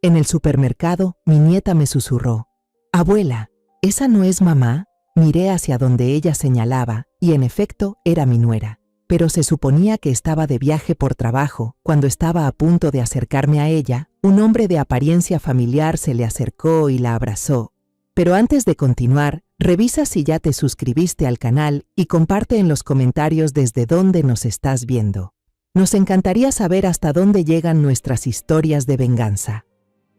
En el supermercado, mi nieta me susurró: «Abuela, ¿esa no es mamá?». Miré hacia donde ella señalaba y en efecto era mi nuera. Pero se suponía que estaba de viaje por trabajo. Cuando estaba a punto de acercarme a ella, un hombre de apariencia familiar se le acercó y la abrazó. Pero antes de continuar, revisa si ya te suscribiste al canal y comparte en los comentarios desde dónde nos estás viendo. Nos encantaría saber hasta dónde llegan nuestras historias de venganza.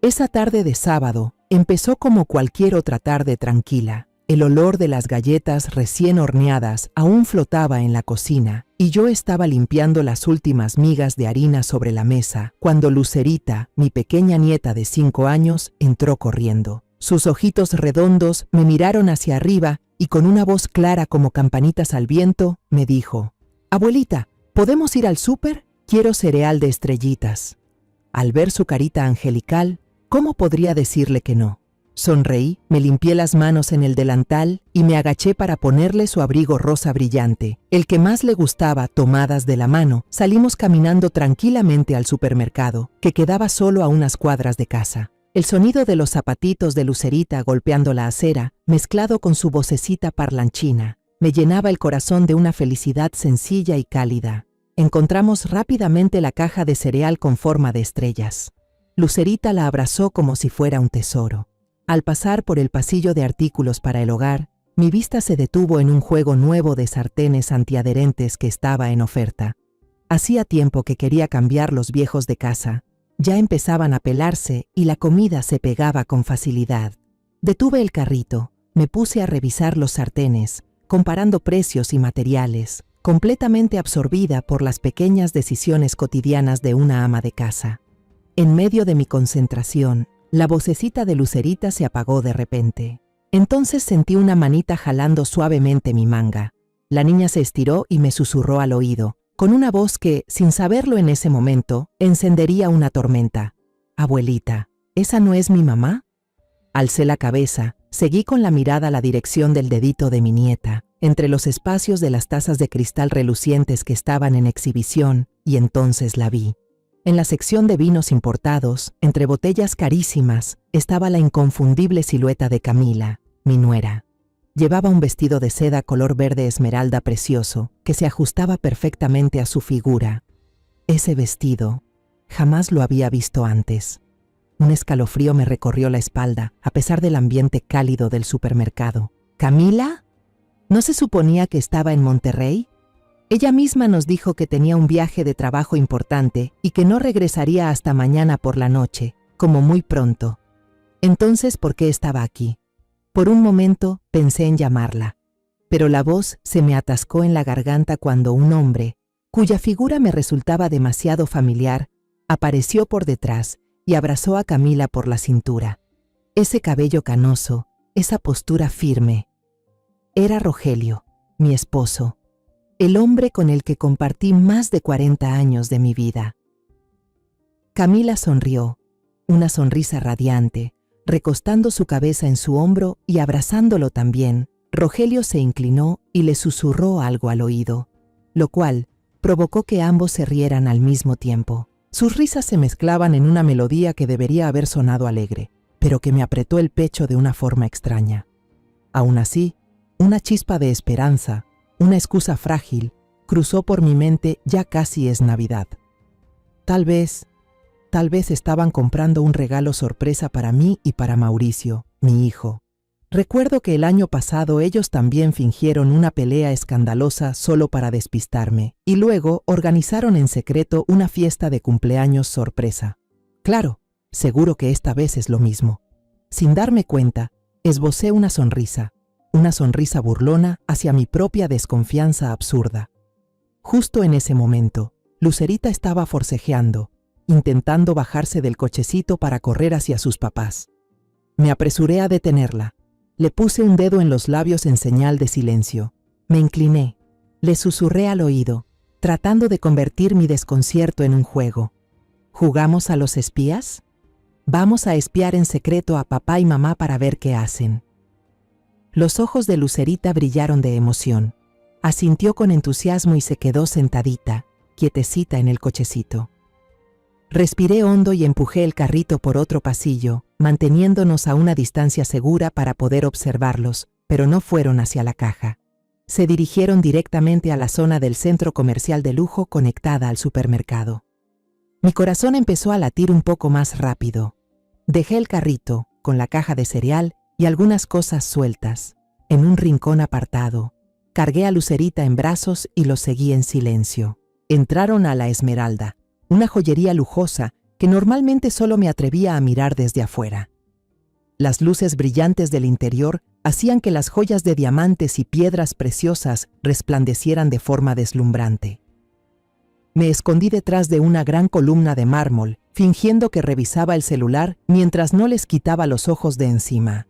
Esa tarde de sábado empezó como cualquier otra tarde tranquila. El olor de las galletas recién horneadas aún flotaba en la cocina y yo estaba limpiando las últimas migas de harina sobre la mesa cuando Lucerita, mi pequeña nieta de 5 años, entró corriendo. Sus ojitos redondos me miraron hacia arriba y con una voz clara como campanitas al viento me dijo: «Abuelita, ¿podemos ir al súper? Quiero cereal de estrellitas». Al ver su carita angelical, ¿cómo podría decirle que no? Sonreí, me limpié las manos en el delantal y me agaché para ponerle su abrigo rosa brillante, el que más le gustaba. Tomadas de la mano, salimos caminando tranquilamente al supermercado, que quedaba solo a unas cuadras de casa. El sonido de los zapatitos de Lucerita golpeando la acera, mezclado con su vocecita parlanchina, me llenaba el corazón de una felicidad sencilla y cálida. Encontramos rápidamente la caja de cereal con forma de estrellas. Lucerita la abrazó como si fuera un tesoro. Al pasar por el pasillo de artículos para el hogar, mi vista se detuvo en un juego nuevo de sartenes antiadherentes que estaba en oferta. Hacía tiempo que quería cambiar los viejos de casa. Ya empezaban a pelarse y la comida se pegaba con facilidad. Detuve el carrito, me puse a revisar los sartenes, comparando precios y materiales, completamente absorbida por las pequeñas decisiones cotidianas de una ama de casa. En medio de mi concentración, la vocecita de Lucerita se apagó de repente. Entonces sentí una manita jalando suavemente mi manga. La niña se estiró y me susurró al oído, con una voz que, sin saberlo en ese momento, encendería una tormenta: «Abuelita, ¿esa no es mi mamá?». Alcé la cabeza, seguí con la mirada la dirección del dedito de mi nieta, entre los espacios de las tazas de cristal relucientes que estaban en exhibición, y entonces la vi. En la sección de vinos importados, entre botellas carísimas, estaba la inconfundible silueta de Camila, mi nuera. Llevaba un vestido de seda color verde esmeralda precioso, que se ajustaba perfectamente a su figura. Ese vestido, jamás lo había visto antes. Un escalofrío me recorrió la espalda, a pesar del ambiente cálido del supermercado. ¿Camila? ¿No se suponía que estaba en Monterrey? Ella misma nos dijo que tenía un viaje de trabajo importante y que no regresaría hasta mañana por la noche, como muy pronto. Entonces, ¿por qué estaba aquí? Por un momento pensé en llamarla, pero la voz se me atascó en la garganta cuando un hombre, cuya figura me resultaba demasiado familiar, apareció por detrás y abrazó a Camila por la cintura. Ese cabello canoso, esa postura firme. Era Rogelio, mi esposo. El hombre con el que compartí más de 40 años de mi vida. Camila sonrió, una sonrisa radiante, recostando su cabeza en su hombro y abrazándolo también. Rogelio se inclinó y le susurró algo al oído, lo cual provocó que ambos se rieran al mismo tiempo. Sus risas se mezclaban en una melodía que debería haber sonado alegre, pero que me apretó el pecho de una forma extraña. Aún así, una chispa de esperanza, una excusa frágil, cruzó por mi mente. Ya casi es Navidad. Tal vez estaban comprando un regalo sorpresa para mí y para Mauricio, mi hijo. Recuerdo que el año pasado ellos también fingieron una pelea escandalosa solo para despistarme, y luego organizaron en secreto una fiesta de cumpleaños sorpresa. Claro, seguro que esta vez es lo mismo. Sin darme cuenta, esbocé una sonrisa burlona hacia mi propia desconfianza absurda. Justo en ese momento, Lucerita estaba forcejeando, intentando bajarse del cochecito para correr hacia sus papás. Me apresuré a detenerla. Le puse un dedo en los labios en señal de silencio. Me incliné, le susurré al oído, tratando de convertir mi desconcierto en un juego. ¿Jugamos a los espías? Vamos a espiar en secreto a papá y mamá para ver qué hacen. Los ojos de Lucerita brillaron de emoción. Asintió con entusiasmo y se quedó sentadita, quietecita en el cochecito. Respiré hondo y empujé el carrito por otro pasillo, manteniéndonos a una distancia segura para poder observarlos, pero no fueron hacia la caja. Se dirigieron directamente a la zona del centro comercial de lujo conectada al supermercado. Mi corazón empezó a latir un poco más rápido. Dejé el carrito, con la caja de cereal y algunas cosas sueltas, en un rincón apartado. Cargué a Lucerita en brazos y los seguí en silencio. Entraron a La Esmeralda, una joyería lujosa que normalmente solo me atrevía a mirar desde afuera. Las luces brillantes del interior hacían que las joyas de diamantes y piedras preciosas resplandecieran de forma deslumbrante. Me escondí detrás de una gran columna de mármol, fingiendo que revisaba el celular mientras no les quitaba los ojos de encima.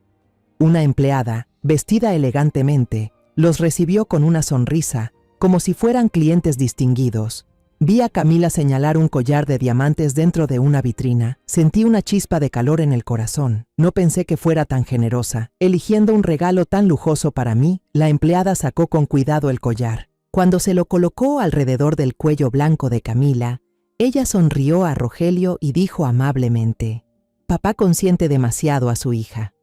Una empleada, vestida elegantemente, los recibió con una sonrisa, como si fueran clientes distinguidos. Vi a Camila señalar un collar de diamantes dentro de una vitrina. Sentí una chispa de calor en el corazón. No pensé que fuera tan generosa. Eligiendo un regalo tan lujoso para mí, la empleada sacó con cuidado el collar. Cuando se lo colocó alrededor del cuello blanco de Camila, ella sonrió a Rogelio y dijo amablemente: «Papá consiente demasiado a su hija».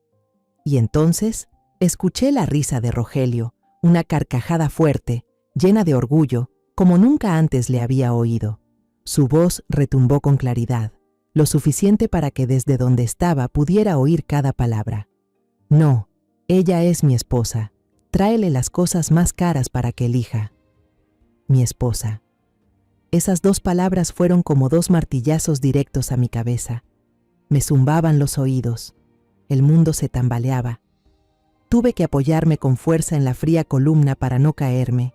Y entonces escuché la risa de Rogelio, una carcajada fuerte, llena de orgullo, como nunca antes le había oído. Su voz retumbó con claridad, lo suficiente para que desde donde estaba pudiera oír cada palabra. «No, ella es mi esposa. Tráele las cosas más caras para que elija». Mi esposa. Esas dos palabras fueron como dos martillazos directos a mi cabeza. Me zumbaban los oídos. El mundo se tambaleaba. Tuve que apoyarme con fuerza en la fría columna para no caerme.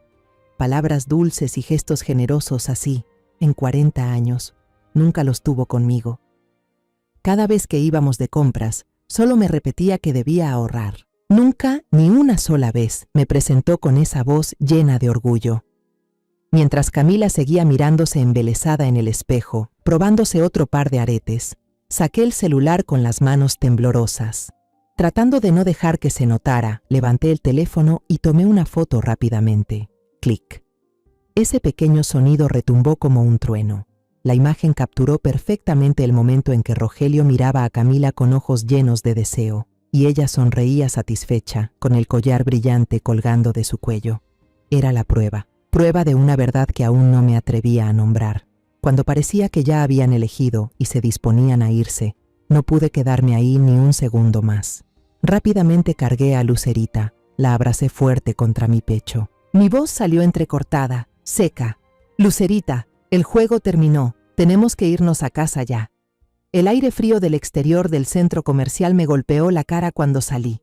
Palabras dulces y gestos generosos así, en 40 años, nunca los tuvo conmigo. Cada vez que íbamos de compras, solo me repetía que debía ahorrar. Nunca, ni una sola vez, me presentó con esa voz llena de orgullo. Mientras Camila seguía mirándose embelesada en el espejo, probándose otro par de aretes, saqué el celular con las manos temblorosas. Tratando de no dejar que se notara, levanté el teléfono y tomé una foto rápidamente. Clic. Ese pequeño sonido retumbó como un trueno. La imagen capturó perfectamente el momento en que Rogelio miraba a Camila con ojos llenos de deseo, y ella sonreía satisfecha, con el collar brillante colgando de su cuello. Era la prueba de una verdad que aún no me atrevía a nombrar. Cuando parecía que ya habían elegido y se disponían a irse, no pude quedarme ahí ni un segundo más. Rápidamente cargué a Lucerita, la abracé fuerte contra mi pecho. Mi voz salió entrecortada, seca. «Lucerita, el juego terminó, tenemos que irnos a casa ya». El aire frío del exterior del centro comercial me golpeó la cara cuando salí.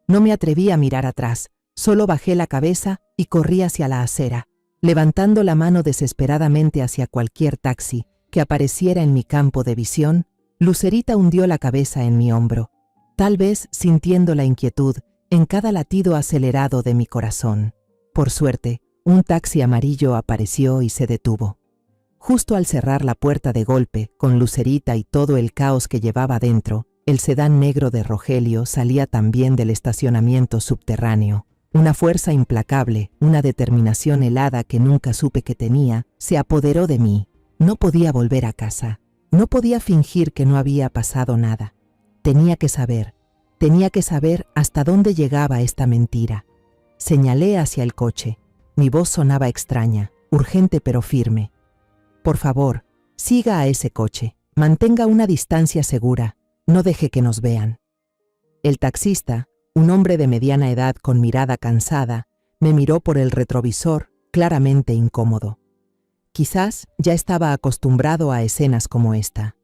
No me atreví a mirar atrás, solo bajé la cabeza y corrí hacia la acera, levantando la mano desesperadamente hacia cualquier taxi que apareciera en mi campo de visión. Lucerita hundió la cabeza en mi hombro, tal vez sintiendo la inquietud en cada latido acelerado de mi corazón. Por suerte, un taxi amarillo apareció y se detuvo. Justo al cerrar la puerta de golpe, con Lucerita y todo el caos que llevaba dentro, el sedán negro de Rogelio salía también del estacionamiento subterráneo. Una fuerza implacable, una determinación helada que nunca supe que tenía, se apoderó de mí. No podía volver a casa. No podía fingir que no había pasado nada. Tenía que saber hasta dónde llegaba esta mentira. Señalé hacia el coche. Mi voz sonaba extraña, urgente pero firme. «Por favor, siga a ese coche. Mantenga una distancia segura. No deje que nos vean». El taxista, un hombre de mediana edad con mirada cansada, me miró por el retrovisor, claramente incómodo. Quizás ya estaba acostumbrado a escenas como esta.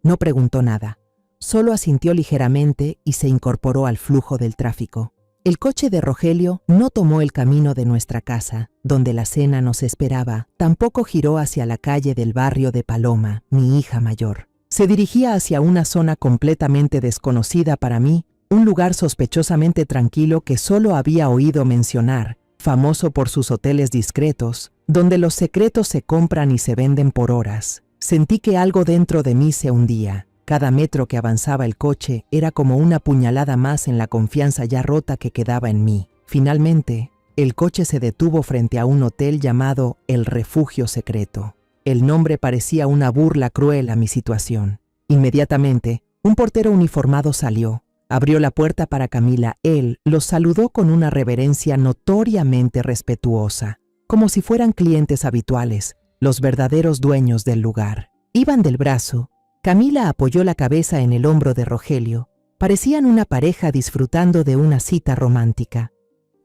No preguntó nada, solo asintió ligeramente y se incorporó al flujo del tráfico. El coche de Rogelio no tomó el camino de nuestra casa, donde la cena nos esperaba, tampoco giró hacia la calle del barrio de Paloma, mi hija mayor. Se dirigía hacia una zona completamente desconocida para mí, un lugar sospechosamente tranquilo que solo había oído mencionar, famoso por sus hoteles discretos, donde los secretos se compran y se venden por horas. Sentí que algo dentro de mí se hundía. Cada metro que avanzaba el coche era como una puñalada más en la confianza ya rota que quedaba en mí. Finalmente, el coche se detuvo frente a un hotel llamado El Refugio Secreto. El nombre parecía una burla cruel a mi situación. Inmediatamente, un portero uniformado salió, abrió la puerta para Camila. Él los saludó con una reverencia notoriamente respetuosa, como si fueran clientes habituales, los verdaderos dueños del lugar. Iban del brazo. Camila apoyó la cabeza en el hombro de Rogelio. Parecían una pareja disfrutando de una cita romántica.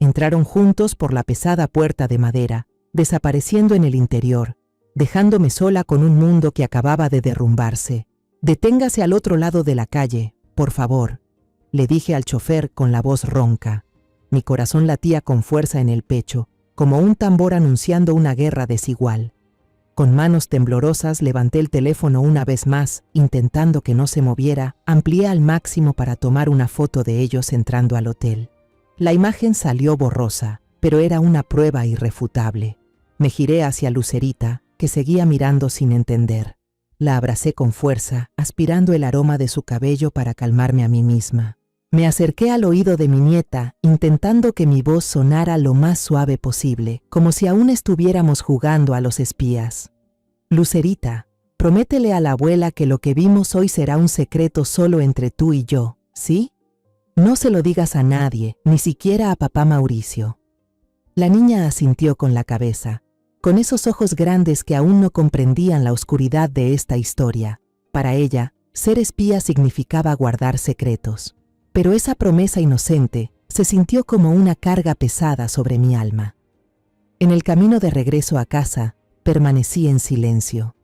Entraron juntos por la pesada puerta de madera, desapareciendo en el interior, dejándome sola con un mundo que acababa de derrumbarse. «Deténgase al otro lado de la calle, por favor», le dije al chofer con la voz ronca. Mi corazón latía con fuerza en el pecho, como un tambor anunciando una guerra desigual. Con manos temblorosas levanté el teléfono una vez más, intentando que no se moviera. Amplié al máximo para tomar una foto de ellos entrando al hotel. La imagen salió borrosa, pero era una prueba irrefutable. Me giré hacia Lucerita, que seguía mirando sin entender. La abracé con fuerza, aspirando el aroma de su cabello para calmarme a mí misma. Me acerqué al oído de mi nieta, intentando que mi voz sonara lo más suave posible, como si aún estuviéramos jugando a los espías. «Lucerita, prométele a la abuela que lo que vimos hoy será un secreto solo entre tú y yo, ¿sí? No se lo digas a nadie, ni siquiera a papá Mauricio». La niña asintió con la cabeza, con esos ojos grandes que aún no comprendían la oscuridad de esta historia. Para ella, ser espía significaba guardar secretos. Pero esa promesa inocente se sintió como una carga pesada sobre mi alma. En el camino de regreso a casa, permanecí en silencio.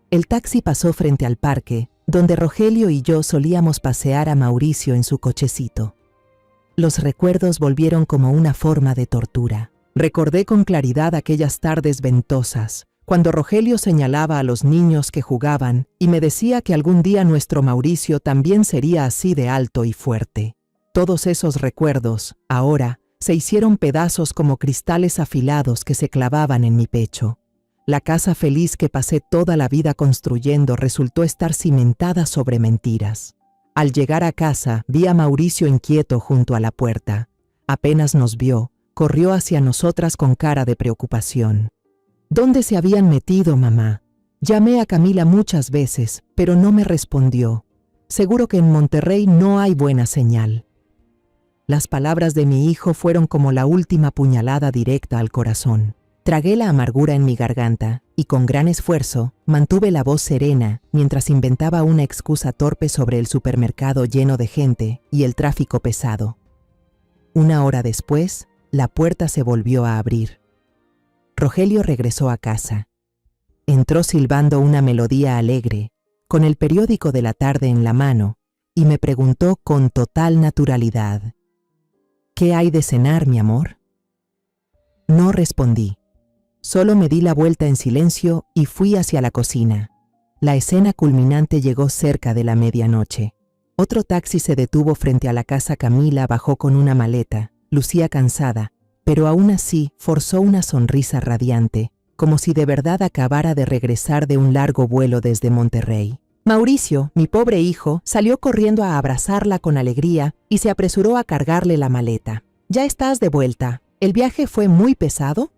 El taxi pasó frente al parque, donde Rogelio y yo solíamos pasear a Mauricio en su cochecito. Los recuerdos volvieron como una forma de tortura. Recordé con claridad aquellas tardes ventosas, cuando Rogelio señalaba a los niños que jugaban y me decía que algún día nuestro Mauricio también sería así de alto y fuerte. Todos esos recuerdos, ahora, se hicieron pedazos como cristales afilados que se clavaban en mi pecho. La casa feliz que pasé toda la vida construyendo resultó estar cimentada sobre mentiras. Al llegar a casa, vi a Mauricio inquieto junto a la puerta. Apenas nos vio, corrió hacia nosotras con cara de preocupación. «¿Dónde se habían metido, mamá? Llamé a Camila muchas veces, pero no me respondió. Seguro que en Monterrey no hay buena señal». Las palabras de mi hijo fueron como la última puñalada directa al corazón. Tragué la amargura en mi garganta y con gran esfuerzo mantuve la voz serena mientras inventaba una excusa torpe sobre el supermercado lleno de gente y el tráfico pesado. Una hora después, la puerta se volvió a abrir. Rogelio regresó a casa. Entró silbando una melodía alegre, con el periódico de la tarde en la mano, y me preguntó con total naturalidad: «¿Qué hay de cenar, mi amor?». No respondí. Solo me di la vuelta en silencio y fui hacia la cocina. La escena culminante llegó cerca de la medianoche. Otro taxi se detuvo frente a la casa. Camila bajó con una maleta. Lucía cansada, pero aún así forzó una sonrisa radiante, como si de verdad acabara de regresar de un largo vuelo desde Monterrey. Mauricio, mi pobre hijo, salió corriendo a abrazarla con alegría y se apresuró a cargarle la maleta. «¿Ya estás de vuelta? ¿El viaje fue muy pesado?».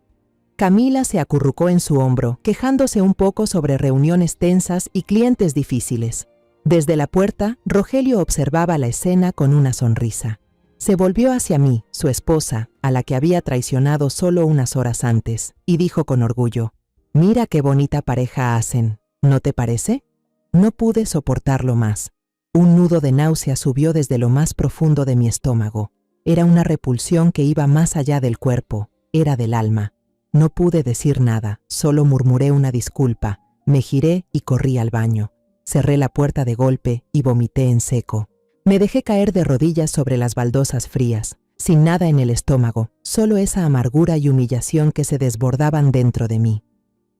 Camila se acurrucó en su hombro, quejándose un poco sobre reuniones tensas y clientes difíciles. Desde la puerta, Rogelio observaba la escena con una sonrisa. Se volvió hacia mí, su esposa, a la que había traicionado solo unas horas antes, y dijo con orgullo: «Mira qué bonita pareja hacen, ¿no te parece?». No pude soportarlo más. Un nudo de náusea subió desde lo más profundo de mi estómago. Era una repulsión que iba más allá del cuerpo, era del alma. No pude decir nada, solo murmuré una disculpa, me giré y corrí al baño. Cerré la puerta de golpe y vomité en seco. Me dejé caer de rodillas sobre las baldosas frías, sin nada en el estómago, solo esa amargura y humillación que se desbordaban dentro de mí.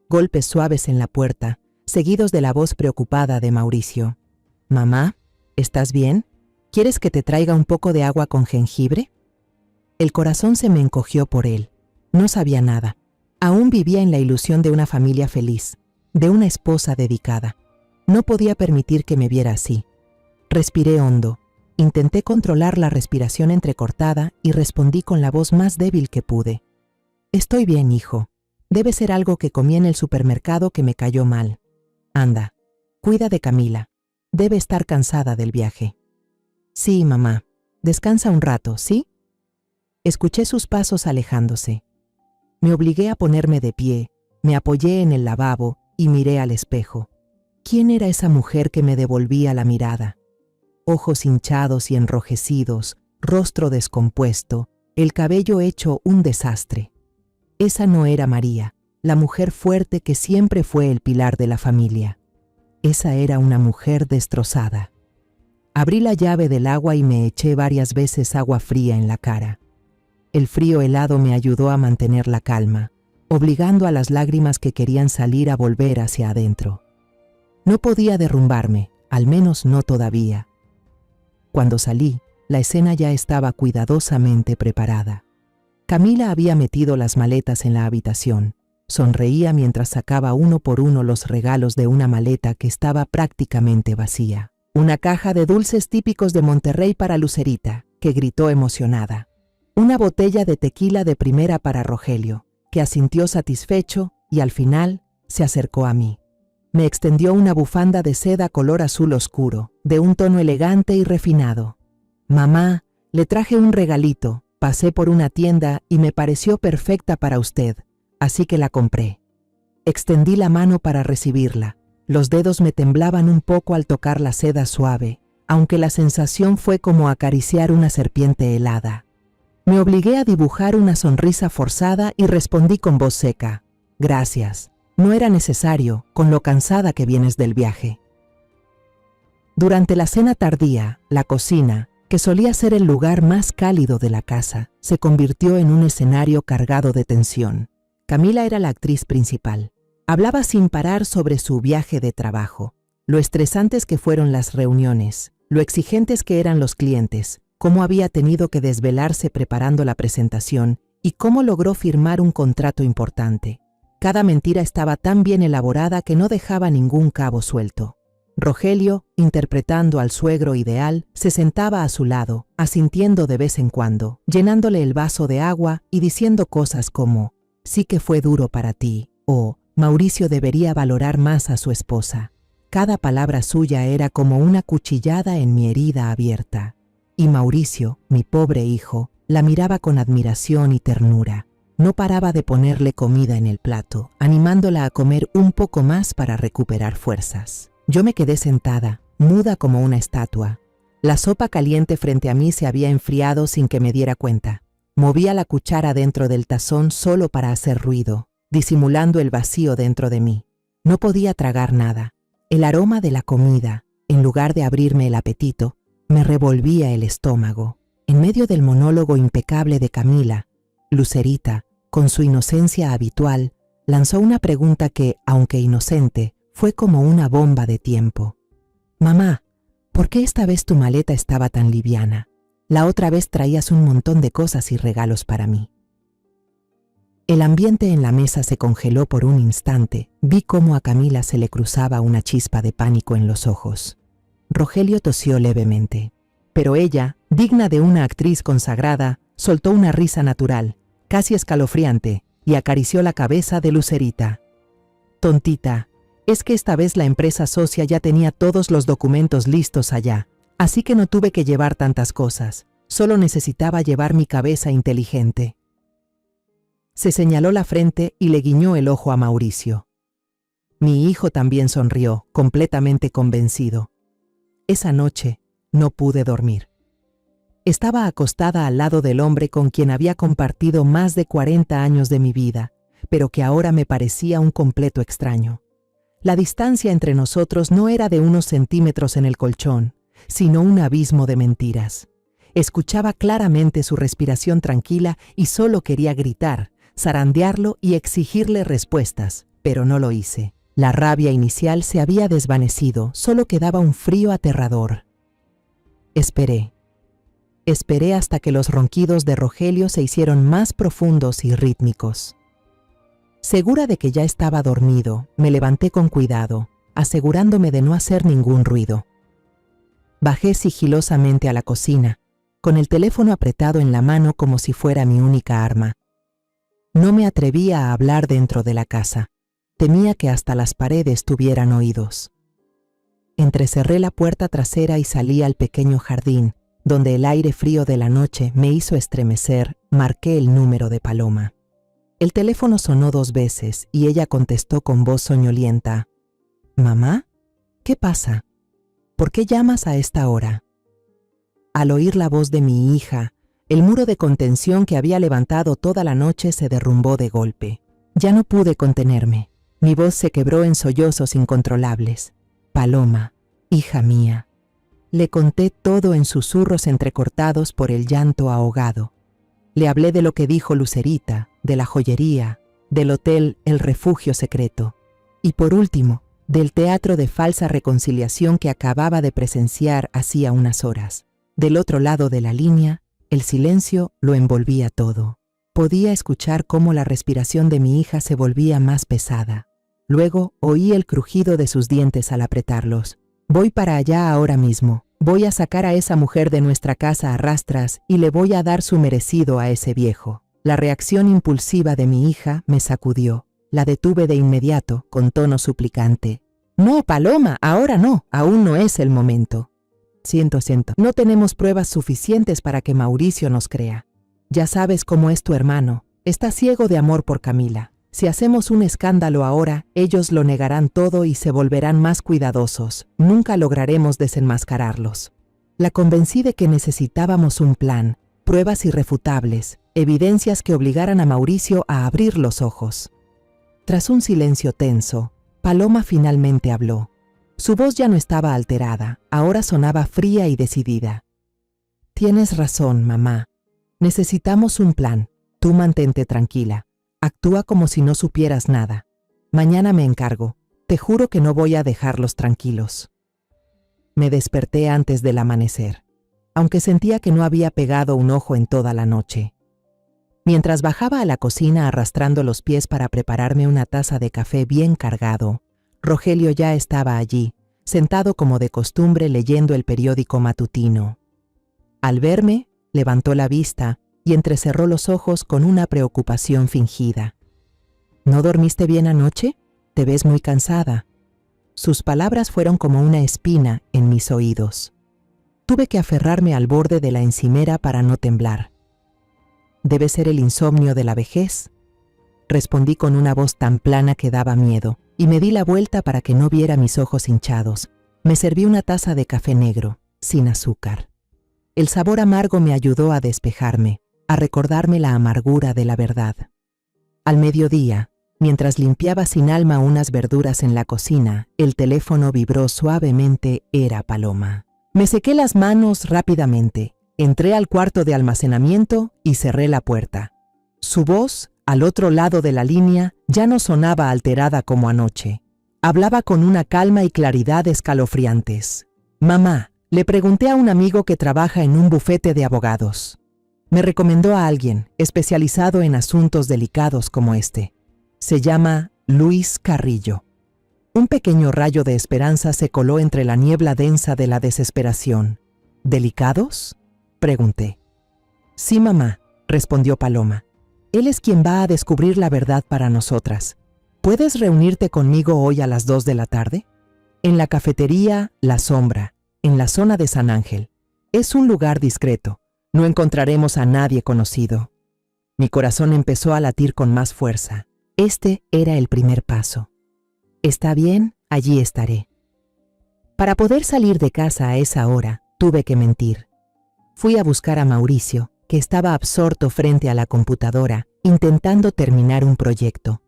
Golpes suaves en la puerta, seguidos de la voz preocupada de Mauricio. «Mamá, ¿estás bien? ¿Quieres que te traiga un poco de agua con jengibre?». El corazón se me encogió por él. No sabía nada. Aún vivía en la ilusión de una familia feliz, de una esposa dedicada. No podía permitir que me viera así. Respiré hondo. Intenté controlar la respiración entrecortada y respondí con la voz más débil que pude: «Estoy bien, hijo. Debe ser algo que comí en el supermercado que me cayó mal. Anda, cuida de Camila. Debe estar cansada del viaje. Sí, mamá. Descansa un rato, ¿sí? Escuché sus pasos alejándose. Me obligué a ponerme de pie, me apoyé en el lavabo y miré al espejo. ¿Quién era esa mujer que me devolvía la mirada? Ojos hinchados y enrojecidos, rostro descompuesto, el cabello hecho un desastre. Esa no era María, la mujer fuerte que siempre fue el pilar de la familia. Esa era una mujer destrozada. Abrí la llave del agua y me eché varias veces agua fría en la cara. El frío helado me ayudó a mantener la calma, obligando a las lágrimas que querían salir a volver hacia adentro. No podía derrumbarme, al menos no todavía. Cuando salí, la escena ya estaba cuidadosamente preparada. Camila había metido las maletas en la habitación. Sonreía mientras sacaba uno por uno los regalos de una maleta que estaba prácticamente vacía. Una caja de dulces típicos de Monterrey para Lucerita, que gritó emocionada. Una botella de tequila de primera para Rogelio, que asintió satisfecho y al final se acercó a mí. Me extendió una bufanda de seda color azul oscuro, de un tono elegante y refinado. Mamá, le traje un regalito, pasé por una tienda y me pareció perfecta para usted, así que la compré. Extendí la mano para recibirla. Los dedos me temblaban un poco al tocar la seda suave, aunque la sensación fue como acariciar una serpiente helada. Me obligué a dibujar una sonrisa forzada y respondí con voz seca. Gracias. No era necesario, con lo cansada que vienes del viaje. Durante la cena tardía, la cocina, que solía ser el lugar más cálido de la casa, se convirtió en un escenario cargado de tensión. Camila era la actriz principal. Hablaba sin parar sobre su viaje de trabajo, lo estresantes que fueron las reuniones, lo exigentes que eran los clientes, cómo había tenido que desvelarse preparando la presentación y cómo logró firmar un contrato importante. Cada mentira estaba tan bien elaborada que no dejaba ningún cabo suelto. Rogelio, interpretando al suegro ideal, se sentaba a su lado, asintiendo de vez en cuando, llenándole el vaso de agua y diciendo cosas como «Sí que fue duro para ti» o «Mauricio debería valorar más a su esposa». Cada palabra suya era como una cuchillada en mi herida abierta. Y Mauricio, mi pobre hijo, la miraba con admiración y ternura. No paraba de ponerle comida en el plato, animándola a comer un poco más para recuperar fuerzas. Yo me quedé sentada, muda como una estatua. La sopa caliente frente a mí se había enfriado sin que me diera cuenta. Movía la cuchara dentro del tazón solo para hacer ruido, disimulando el vacío dentro de mí. No podía tragar nada. El aroma de la comida, en lugar de abrirme el apetito, me revolvía el estómago. En medio del monólogo impecable de Camila, Lucerita, con su inocencia habitual, lanzó una pregunta que, aunque inocente, fue como una bomba de tiempo. «Mamá, ¿por qué esta vez tu maleta estaba tan liviana? La otra vez traías un montón de cosas y regalos para mí». El ambiente en la mesa se congeló por un instante. Vi cómo a Camila se le cruzaba una chispa de pánico en los ojos. Rogelio tosió levemente, pero ella, digna de una actriz consagrada, soltó una risa natural, casi escalofriante, y acarició la cabeza de Lucerita. «Tontita, es que esta vez la empresa socia ya tenía todos los documentos listos allá, así que no tuve que llevar tantas cosas, solo necesitaba llevar mi cabeza inteligente». Se señaló la frente y le guiñó el ojo a Mauricio. Mi hijo también sonrió, completamente convencido. Esa noche no pude dormir. Estaba acostada al lado del hombre con quien había compartido más de 40 años de mi vida, pero que ahora me parecía un completo extraño. La distancia entre nosotros no era de unos centímetros en el colchón, sino un abismo de mentiras. Escuchaba claramente su respiración tranquila y solo quería gritar, zarandearlo y exigirle respuestas, pero no lo hice. La rabia inicial se había desvanecido, solo quedaba un frío aterrador. Esperé. Esperé hasta que los ronquidos de Rogelio se hicieron más profundos y rítmicos. Segura de que ya estaba dormido, me levanté con cuidado, asegurándome de no hacer ningún ruido. Bajé sigilosamente a la cocina, con el teléfono apretado en la mano como si fuera mi única arma. No me atrevía a hablar dentro de la casa. Temía que hasta las paredes tuvieran oídos. Entrecerré la puerta trasera y salí al pequeño jardín, donde el aire frío de la noche me hizo estremecer. Marqué el número de Paloma. El teléfono sonó 2 veces y ella contestó con voz soñolienta. «¿Mamá? ¿Qué pasa? ¿Por qué llamas a esta hora?» Al oír la voz de mi hija, el muro de contención que había levantado toda la noche se derrumbó de golpe. Ya no pude contenerme. Mi voz se quebró en sollozos incontrolables. «Paloma, hija mía». Le conté todo en susurros entrecortados por el llanto ahogado. Le hablé de lo que dijo Lucerita, de la joyería, del hotel El Refugio Secreto y, por último, del teatro de falsa reconciliación que acababa de presenciar hacía unas horas. Del otro lado de la línea, el silencio lo envolvía todo. Podía escuchar cómo la respiración de mi hija se volvía más pesada. Luego oí el crujido de sus dientes al apretarlos. «Voy para allá ahora mismo. Voy a sacar a esa mujer de nuestra casa a rastras y le voy a dar su merecido a ese viejo». La reacción impulsiva de mi hija me sacudió. La detuve de inmediato, con tono suplicante. «No, Paloma, ahora no. Aún no es el momento». Siento. No tenemos pruebas suficientes para que Mauricio nos crea. Ya sabes cómo es tu hermano. Está ciego de amor por Camila. Si hacemos un escándalo ahora, ellos lo negarán todo y se volverán más cuidadosos. Nunca lograremos desenmascararlos. La convencí de que necesitábamos un plan, pruebas irrefutables, evidencias que obligaran a Mauricio a abrir los ojos. Tras un silencio tenso, Paloma finalmente habló. Su voz ya no estaba alterada, ahora sonaba fría y decidida. «Tienes razón, mamá. Necesitamos un plan. Tú mantente tranquila. Actúa como si no supieras nada. Mañana me encargo. Te juro que no voy a dejarlos tranquilos». Me desperté antes del amanecer, aunque sentía que no había pegado un ojo en toda la noche. Mientras bajaba a la cocina arrastrando los pies para prepararme una taza de café bien cargado, Rogelio ya estaba allí, sentado como de costumbre leyendo el periódico matutino. Al verme, levantó la vista y entrecerró los ojos con una preocupación fingida. «¿No dormiste bien anoche? Te ves muy cansada». Sus palabras fueron como una espina en mis oídos. Tuve que aferrarme al borde de la encimera para no temblar. «Debe ser el insomnio de la vejez», respondí con una voz tan plana que daba miedo, y me di la vuelta para que no viera mis ojos hinchados. Me serví una taza de café negro, sin azúcar. El sabor amargo me ayudó a despejarme, a recordarme la amargura de la verdad. Al mediodía, mientras limpiaba sin alma unas verduras en la cocina, el teléfono vibró suavemente. Era Paloma. Me sequé las manos rápidamente, entré al cuarto de almacenamiento y cerré la puerta. Su voz, al otro lado de la línea, ya no sonaba alterada como anoche. Hablaba con una calma y claridad escalofriantes. «Mamá», le pregunté a un amigo que trabaja en un bufete de abogados. Me recomendó a alguien especializado en asuntos delicados como este. Se llama Luis Carrillo. Un pequeño rayo de esperanza se coló entre la niebla densa de la desesperación. «¿Delicados?», pregunté. «Sí, mamá», respondió Paloma. «Él es quien va a descubrir la verdad para nosotras. ¿Puedes reunirte conmigo hoy a las 2 de la tarde? En la cafetería La Sombra, en la zona de San Ángel. Es un lugar discreto. No encontraremos a nadie conocido». Mi corazón empezó a latir con más fuerza. Este era el primer paso. «Está bien, allí estaré». Para poder salir de casa a esa hora, tuve que mentir. Fui a buscar a Mauricio, que estaba absorto frente a la computadora, intentando terminar un proyecto.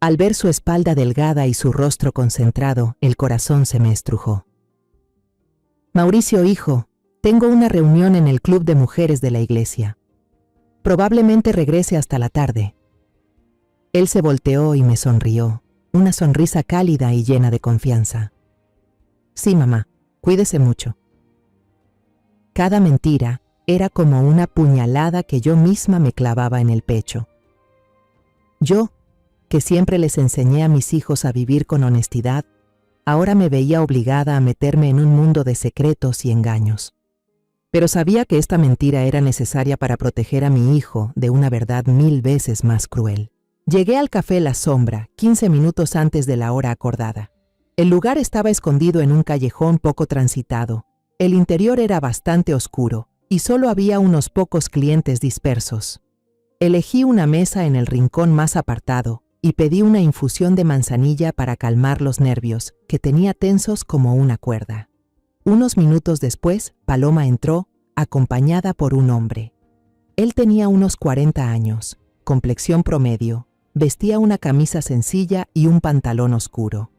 Al ver su espalda delgada y su rostro concentrado, el corazón se me estrujó. «Mauricio, hijo, tengo una reunión en el club de mujeres de la iglesia. Probablemente regrese hasta la tarde». Él se volteó y me sonrió, una sonrisa cálida y llena de confianza. «Sí, mamá, cuídese mucho». Cada mentira era como una puñalada que yo misma me clavaba en el pecho. Yo, que siempre les enseñé a mis hijos a vivir con honestidad, ahora me veía obligada a meterme en un mundo de secretos y engaños. Pero sabía que esta mentira era necesaria para proteger a mi hijo de una verdad 1000 veces más cruel. Llegué al café La Sombra 15 minutos antes de la hora acordada. El lugar estaba escondido en un callejón poco transitado. El interior era bastante oscuro y solo había unos pocos clientes dispersos. Elegí una mesa en el rincón más apartado y pedí una infusión de manzanilla para calmar los nervios, que tenía tensos como una cuerda. Unos minutos después, Paloma entró, acompañada por un hombre. Él tenía unos 40 años, complexión promedio, vestía una camisa sencilla y un pantalón oscuro.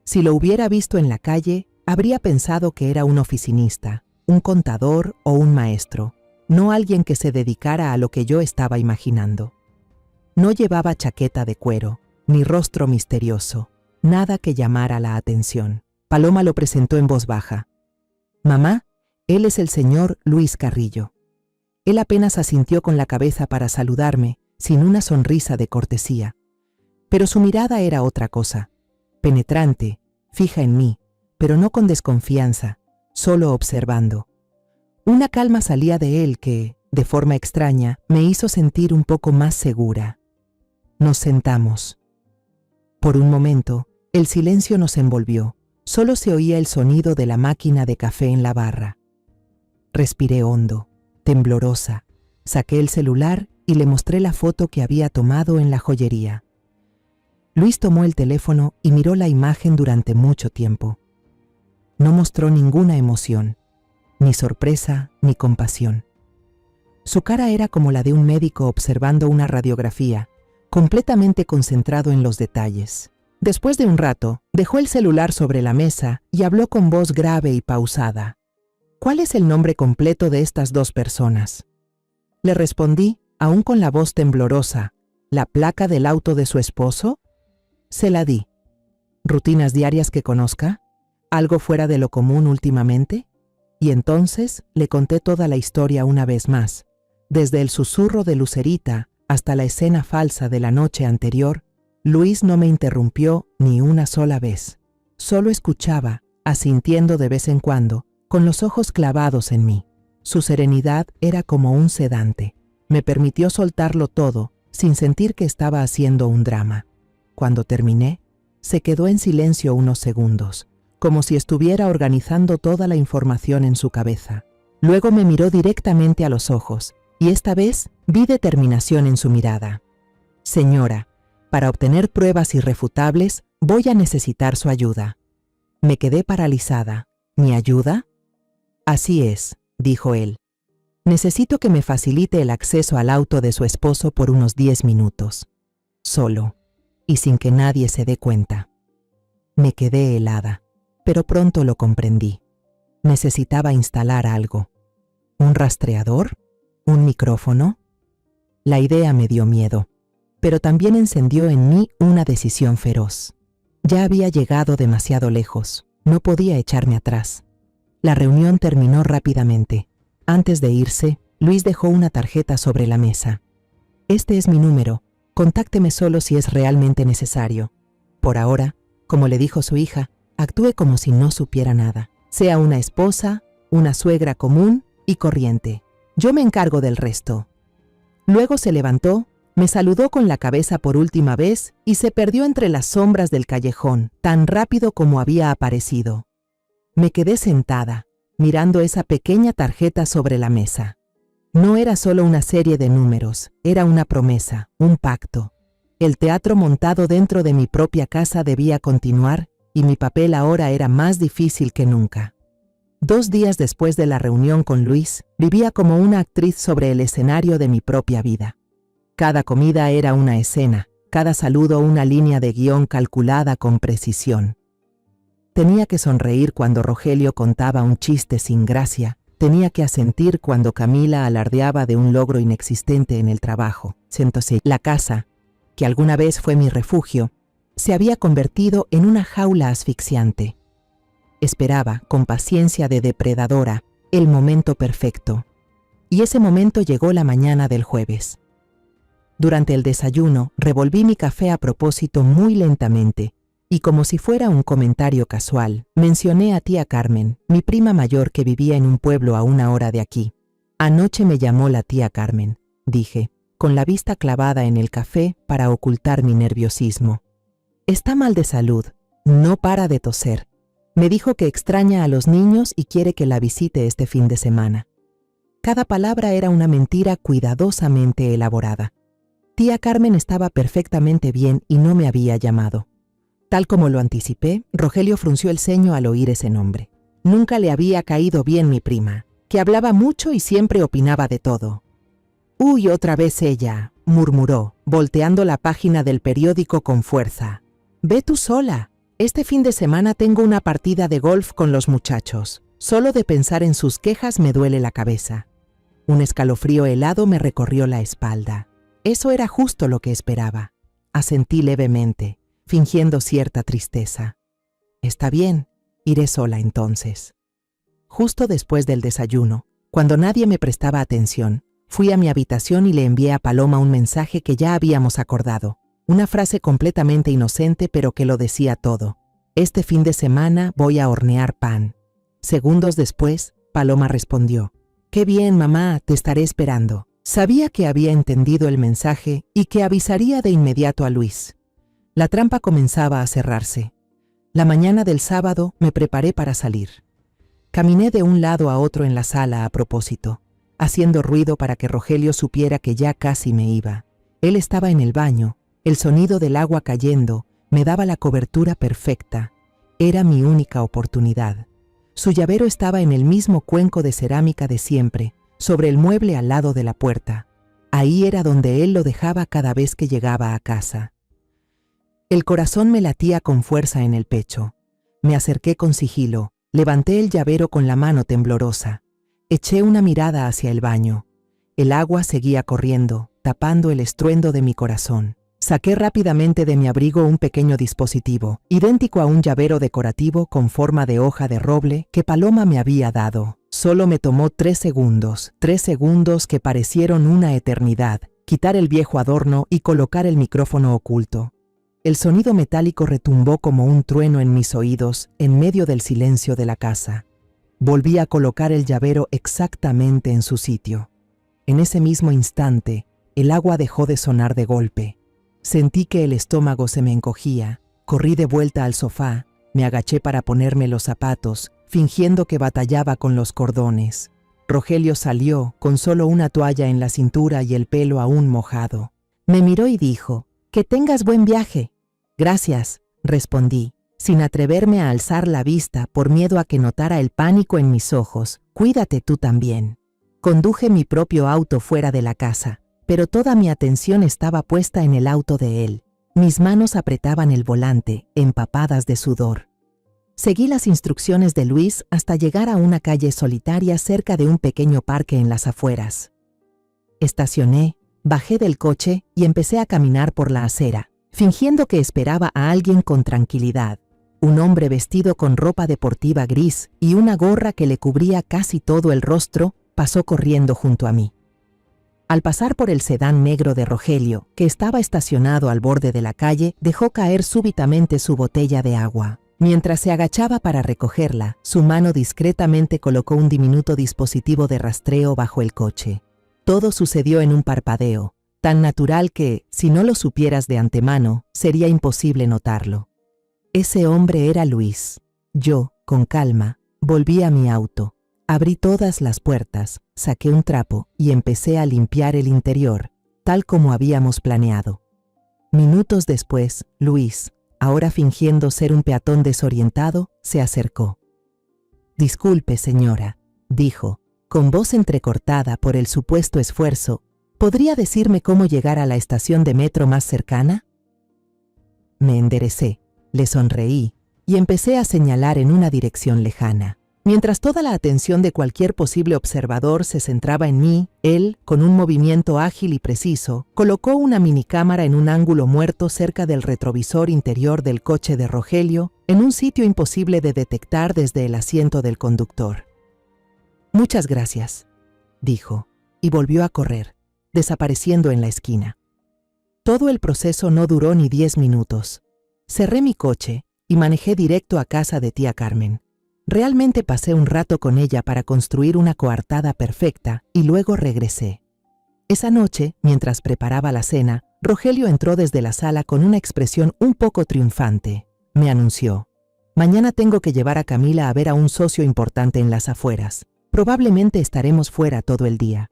Si lo hubiera visto en la calle, habría pensado que era un oficinista, un contador o un maestro, no alguien que se dedicara a lo que yo estaba imaginando. No llevaba chaqueta de cuero, ni rostro misterioso, nada que llamara la atención. Paloma lo presentó en voz baja. «Mamá, él es el señor Luis Carrillo». Él apenas asintió con la cabeza para saludarme, sin una sonrisa de cortesía. Pero su mirada era otra cosa, penetrante, fija en mí, pero no con desconfianza, solo observando. Una calma salía de él que, de forma extraña, me hizo sentir un poco más segura. Nos sentamos. Por un momento, el silencio nos envolvió. Solo se oía el sonido de la máquina de café en la barra. Respiré hondo, temblorosa. Saqué el celular y le mostré la foto que había tomado en la joyería. Luis tomó el teléfono y miró la imagen durante mucho tiempo. No mostró ninguna emoción, ni sorpresa ni compasión. Su cara era como la de un médico observando una radiografía, completamente concentrado en los detalles. Después de un rato, dejó el celular sobre la mesa y habló con voz grave y pausada. «¿Cuál es el nombre completo de estas dos personas?». Le respondí, aún con la voz temblorosa. «¿La placa del auto de su esposo?». Se la di. «¿Rutinas diarias que conozca? ¿Algo fuera de lo común últimamente?». Y entonces le conté toda la historia una vez más, desde el susurro de Lucerita hasta la escena falsa de la noche anterior. Luis no me interrumpió ni una sola vez. Solo escuchaba, asintiendo de vez en cuando, con los ojos clavados en mí. Su serenidad era como un sedante. Me permitió soltarlo todo, sin sentir que estaba haciendo un drama. Cuando terminé, se quedó en silencio unos segundos, como si estuviera organizando toda la información en su cabeza. Luego me miró directamente a los ojos, y esta vez vi determinación en su mirada. «Señora, para obtener pruebas irrefutables, voy a necesitar su ayuda». Me quedé paralizada. ¿Mi ayuda? «Así es», dijo él. «Necesito que me facilite el acceso al auto de su esposo por unos 10 minutos. Solo, y sin que nadie se dé cuenta». Me quedé helada, pero pronto lo comprendí. Necesitaba instalar algo. ¿Un rastreador? ¿Un micrófono? La idea me dio miedo, pero también encendió en mí una decisión feroz. Ya había llegado demasiado lejos, no podía echarme atrás. La reunión terminó rápidamente. Antes de irse, Luis dejó una tarjeta sobre la mesa. «Este es mi número, contácteme solo si es realmente necesario. Por ahora, como le dijo su hija, actúe como si no supiera nada. Sea una esposa, una suegra común y corriente. Yo me encargo del resto». Luego se levantó, me saludó con la cabeza por última vez y se perdió entre las sombras del callejón, tan rápido como había aparecido. Me quedé sentada, mirando esa pequeña tarjeta sobre la mesa. No era solo una serie de números, era una promesa, un pacto. El teatro montado dentro de mi propia casa debía continuar y mi papel ahora era más difícil que nunca. 2 días después de la reunión con Luis, vivía como una actriz sobre el escenario de mi propia vida. Cada comida era una escena, cada saludo una línea de guión calculada con precisión. Tenía que sonreír cuando Rogelio contaba un chiste sin gracia, tenía que asentir cuando Camila alardeaba de un logro inexistente en el trabajo. Entonces, la casa, que alguna vez fue mi refugio, se había convertido en una jaula asfixiante. Esperaba, con paciencia de depredadora, el momento perfecto. Y ese momento llegó la mañana del jueves. Durante el desayuno, revolví mi café a propósito muy lentamente, y como si fuera un comentario casual, mencioné a tía Carmen, mi prima mayor que vivía en un pueblo a 1 hora de aquí. Anoche me llamó la tía Carmen, dije, con la vista clavada en el café para ocultar mi nerviosismo. Está mal de salud, no para de toser. Me dijo que extraña a los niños y quiere que la visite este fin de semana. Cada palabra era una mentira cuidadosamente elaborada. Tía Carmen estaba perfectamente bien y no me había llamado. Tal como lo anticipé, Rogelio frunció el ceño al oír ese nombre. Nunca le había caído bien mi prima, que hablaba mucho y siempre opinaba de todo. «Uy, otra vez ella», murmuró, volteando la página del periódico con fuerza. «Ve tú sola. Este fin de semana tengo una partida de golf con los muchachos. Solo de pensar en sus quejas me duele la cabeza». Un escalofrío helado me recorrió la espalda. Eso era justo lo que esperaba. Asentí levemente, fingiendo cierta tristeza. «Está bien, iré sola entonces». Justo después del desayuno, cuando nadie me prestaba atención, fui a mi habitación y le envié a Paloma un mensaje que ya habíamos acordado. Una frase completamente inocente pero que lo decía todo. «Este fin de semana voy a hornear pan». Segundos después, Paloma respondió. «Qué bien, mamá, te estaré esperando». Sabía que había entendido el mensaje y que avisaría de inmediato a Luis. La trampa comenzaba a cerrarse. La mañana del sábado me preparé para salir. Caminé de un lado a otro en la sala a propósito, haciendo ruido para que Rogelio supiera que ya casi me iba. Él estaba en el baño, el sonido del agua cayendo me daba la cobertura perfecta. Era mi única oportunidad. Su llavero estaba en el mismo cuenco de cerámica de siempre, sobre el mueble al lado de la puerta. Ahí era donde él lo dejaba cada vez que llegaba a casa. El corazón me latía con fuerza en el pecho. Me acerqué con sigilo, levanté el llavero con la mano temblorosa. Eché una mirada hacia el baño. El agua seguía corriendo, tapando el estruendo de mi corazón. Saqué rápidamente de mi abrigo un pequeño dispositivo, idéntico a un llavero decorativo con forma de hoja de roble que Paloma me había dado. Solo me tomó 3 segundos que parecieron una eternidad, quitar el viejo adorno y colocar el micrófono oculto. El sonido metálico retumbó como un trueno en mis oídos en medio del silencio de la casa. Volví a colocar el llavero exactamente en su sitio. En ese mismo instante, el agua dejó de sonar de golpe. Sentí que el estómago se me encogía, corrí de vuelta al sofá, me agaché para ponerme los zapatos, fingiendo que batallaba con los cordones. Rogelio salió con solo una toalla en la cintura y el pelo aún mojado. Me miró y dijo, «Que tengas buen viaje». «Gracias», respondí, sin atreverme a alzar la vista por miedo a que notara el pánico en mis ojos. «Cuídate tú también». Conduje mi propio auto fuera de la casa, pero toda mi atención estaba puesta en el auto de él. Mis manos apretaban el volante, empapadas de sudor. Seguí las instrucciones de Luis hasta llegar a una calle solitaria cerca de un pequeño parque en las afueras. Estacioné, bajé del coche y empecé a caminar por la acera, fingiendo que esperaba a alguien con tranquilidad. Un hombre vestido con ropa deportiva gris y una gorra que le cubría casi todo el rostro pasó corriendo junto a mí. Al pasar por el sedán negro de Rogelio, que estaba estacionado al borde de la calle, dejó caer súbitamente su botella de agua. Mientras se agachaba para recogerla, su mano discretamente colocó un diminuto dispositivo de rastreo bajo el coche. Todo sucedió en un parpadeo, tan natural que, si no lo supieras de antemano, sería imposible notarlo. Ese hombre era Luis. Yo, con calma, volví a mi auto. Abrí todas las puertas, saqué un trapo y empecé a limpiar el interior, tal como habíamos planeado. Minutos después, Luis, ahora fingiendo ser un peatón desorientado, se acercó. «Disculpe, señora», dijo, con voz entrecortada por el supuesto esfuerzo, «¿podría decirme cómo llegar a la estación de metro más cercana?» Me enderecé, le sonreí y empecé a señalar en una dirección lejana. Mientras toda la atención de cualquier posible observador se centraba en mí, él, con un movimiento ágil y preciso, colocó una minicámara en un ángulo muerto cerca del retrovisor interior del coche de Rogelio, en un sitio imposible de detectar desde el asiento del conductor. «Muchas gracias», dijo, y volvió a correr, desapareciendo en la esquina. Todo el proceso no duró ni 10 minutos. Cerré mi coche, y manejé directo a casa de tía Carmen. Realmente pasé un rato con ella para construir una coartada perfecta y luego regresé. Esa noche, mientras preparaba la cena, Rogelio entró desde la sala con una expresión un poco triunfante. Me anunció: mañana tengo que llevar a Camila a ver a un socio importante en las afueras. Probablemente estaremos fuera todo el día.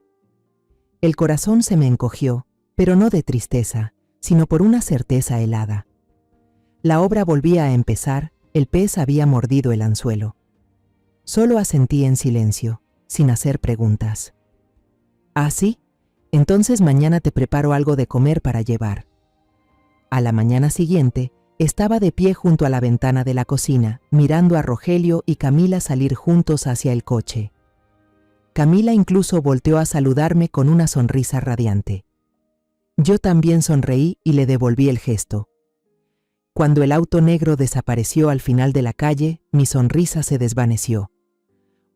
El corazón se me encogió, pero no de tristeza, sino por una certeza helada. La obra volvía a empezar, el pez había mordido el anzuelo. Solo asentí en silencio, sin hacer preguntas. ¿Ah, sí? Entonces mañana te preparo algo de comer para llevar. A la mañana siguiente, estaba de pie junto a la ventana de la cocina, mirando a Rogelio y Camila salir juntos hacia el coche. Camila incluso volteó a saludarme con una sonrisa radiante. Yo también sonreí y le devolví el gesto. Cuando el auto negro desapareció al final de la calle, mi sonrisa se desvaneció.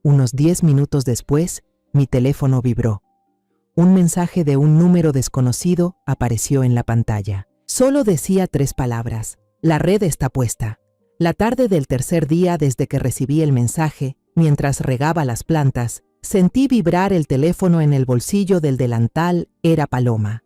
Unos 10 minutos después, mi teléfono vibró. Un mensaje de un número desconocido apareció en la pantalla. Solo decía 3 palabras: la red está puesta. La tarde del tercer día desde que recibí el mensaje, mientras regaba las plantas, sentí vibrar el teléfono en el bolsillo del delantal. Era Paloma.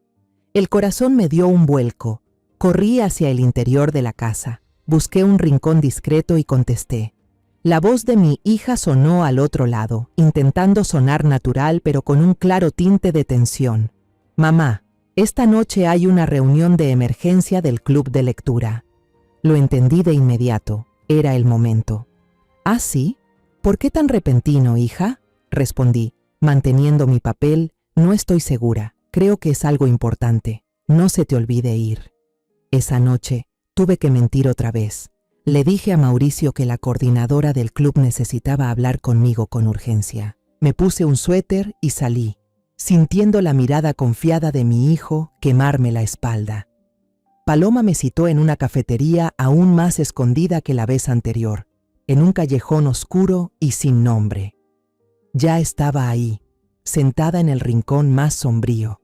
El corazón me dio un vuelco. Corrí hacia el interior de la casa. Busqué un rincón discreto y contesté. La voz de mi hija sonó al otro lado, intentando sonar natural pero con un claro tinte de tensión. Mamá, esta noche hay una reunión de emergencia del club de lectura. Lo entendí de inmediato. Era el momento. ¿Ah, sí? ¿Por qué tan repentino, hija? Respondí, manteniendo mi papel. No estoy segura. Creo que es algo importante. No se te olvide ir. Esa noche, tuve que mentir otra vez. Le dije a Mauricio que la coordinadora del club necesitaba hablar conmigo con urgencia. Me puse un suéter y salí, sintiendo la mirada confiada de mi hijo quemarme la espalda. Paloma me citó en una cafetería aún más escondida que la vez anterior, en un callejón oscuro y sin nombre. Ya estaba ahí, sentada en el rincón más sombrío.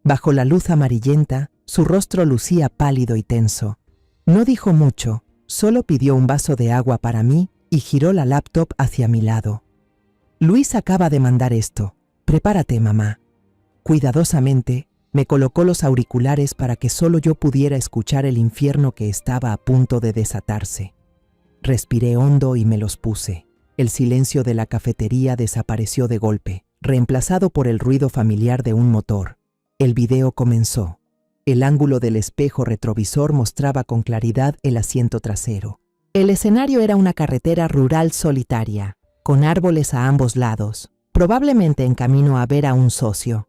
Bajo la luz amarillenta, su rostro lucía pálido y tenso. No dijo mucho, solo pidió un vaso de agua para mí y giró la laptop hacia mi lado. Luis acaba de mandar esto. Prepárate, mamá. Cuidadosamente, me colocó los auriculares para que solo yo pudiera escuchar el infierno que estaba a punto de desatarse. Respiré hondo y me los puse. El silencio de la cafetería desapareció de golpe, reemplazado por el ruido familiar de un motor. El video comenzó. El ángulo del espejo retrovisor mostraba con claridad el asiento trasero. El escenario era una carretera rural solitaria, con árboles a ambos lados, probablemente en camino a ver a un socio.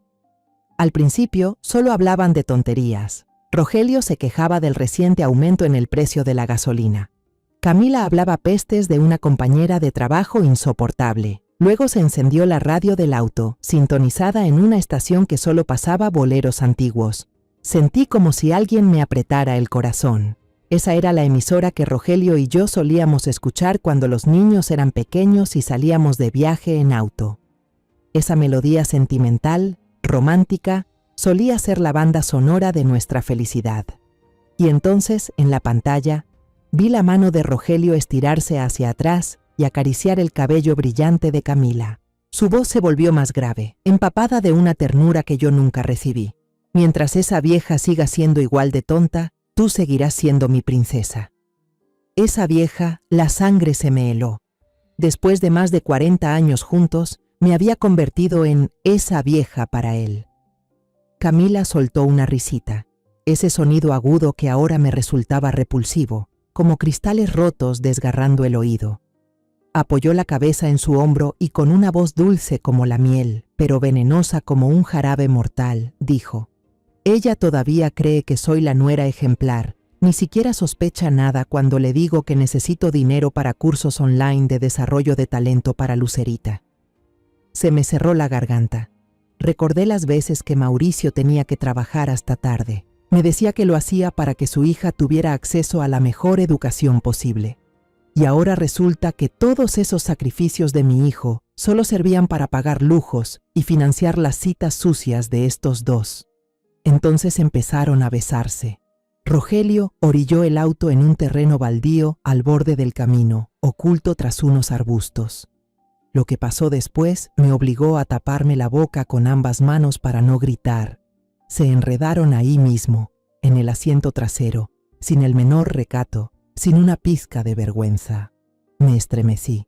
Al principio, solo hablaban de tonterías. Rogelio se quejaba del reciente aumento en el precio de la gasolina. Camila hablaba pestes de una compañera de trabajo insoportable. Luego se encendió la radio del auto, sintonizada en una estación que solo pasaba boleros antiguos. Sentí como si alguien me apretara el corazón. Esa era la emisora que Rogelio y yo solíamos escuchar cuando los niños eran pequeños y salíamos de viaje en auto. Esa melodía sentimental, romántica, solía ser la banda sonora de nuestra felicidad. Y entonces, en la pantalla, vi la mano de Rogelio estirarse hacia atrás y acariciar el cabello brillante de Camila. Su voz se volvió más grave, empapada de una ternura que yo nunca recibí. Mientras esa vieja siga siendo igual de tonta, tú seguirás siendo mi princesa. Esa vieja, la sangre se me heló. Después de más de 40 años juntos, me había convertido en esa vieja para él. Camila soltó una risita, ese sonido agudo que ahora me resultaba repulsivo, como cristales rotos desgarrando el oído. Apoyó la cabeza en su hombro y con una voz dulce como la miel, pero venenosa como un jarabe mortal, dijo: ella todavía cree que soy la nuera ejemplar, ni siquiera sospecha nada cuando le digo que necesito dinero para cursos online de desarrollo de talento para Lucerita. Se me cerró la garganta. Recordé las veces que Mauricio tenía que trabajar hasta tarde. Me decía que lo hacía para que su hija tuviera acceso a la mejor educación posible. Y ahora resulta que todos esos sacrificios de mi hijo solo servían para pagar lujos y financiar las citas sucias de estos dos. Entonces empezaron a besarse. Rogelio orilló el auto en un terreno baldío al borde del camino, oculto tras unos arbustos. Lo que pasó después me obligó a taparme la boca con ambas manos para no gritar. Se enredaron ahí mismo, en el asiento trasero, sin el menor recato, sin una pizca de vergüenza. Me estremecí.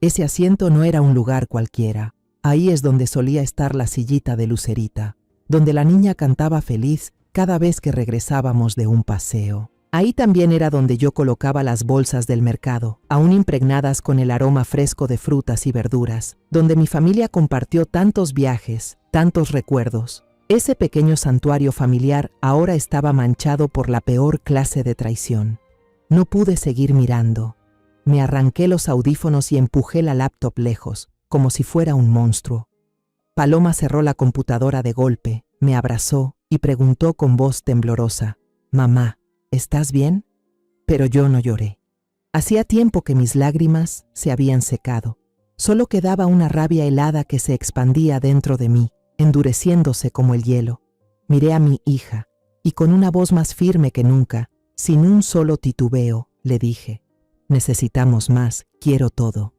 Ese asiento no era un lugar cualquiera. Ahí es donde solía estar la sillita de Lucerita, donde la niña cantaba feliz cada vez que regresábamos de un paseo. Ahí también era donde yo colocaba las bolsas del mercado, aún impregnadas con el aroma fresco de frutas y verduras, donde mi familia compartió tantos viajes, tantos recuerdos. Ese pequeño santuario familiar ahora estaba manchado por la peor clase de traición. No pude seguir mirando. Me arranqué los audífonos y empujé la laptop lejos, como si fuera un monstruo. Paloma cerró la computadora de golpe, me abrazó y preguntó con voz temblorosa: «Mamá, ¿estás bien?». Pero yo no lloré. Hacía tiempo que mis lágrimas se habían secado. Solo quedaba una rabia helada que se expandía dentro de mí, endureciéndose como el hielo. Miré a mi hija y con una voz más firme que nunca, sin un solo titubeo, le dije: «Necesitamos más, quiero todo».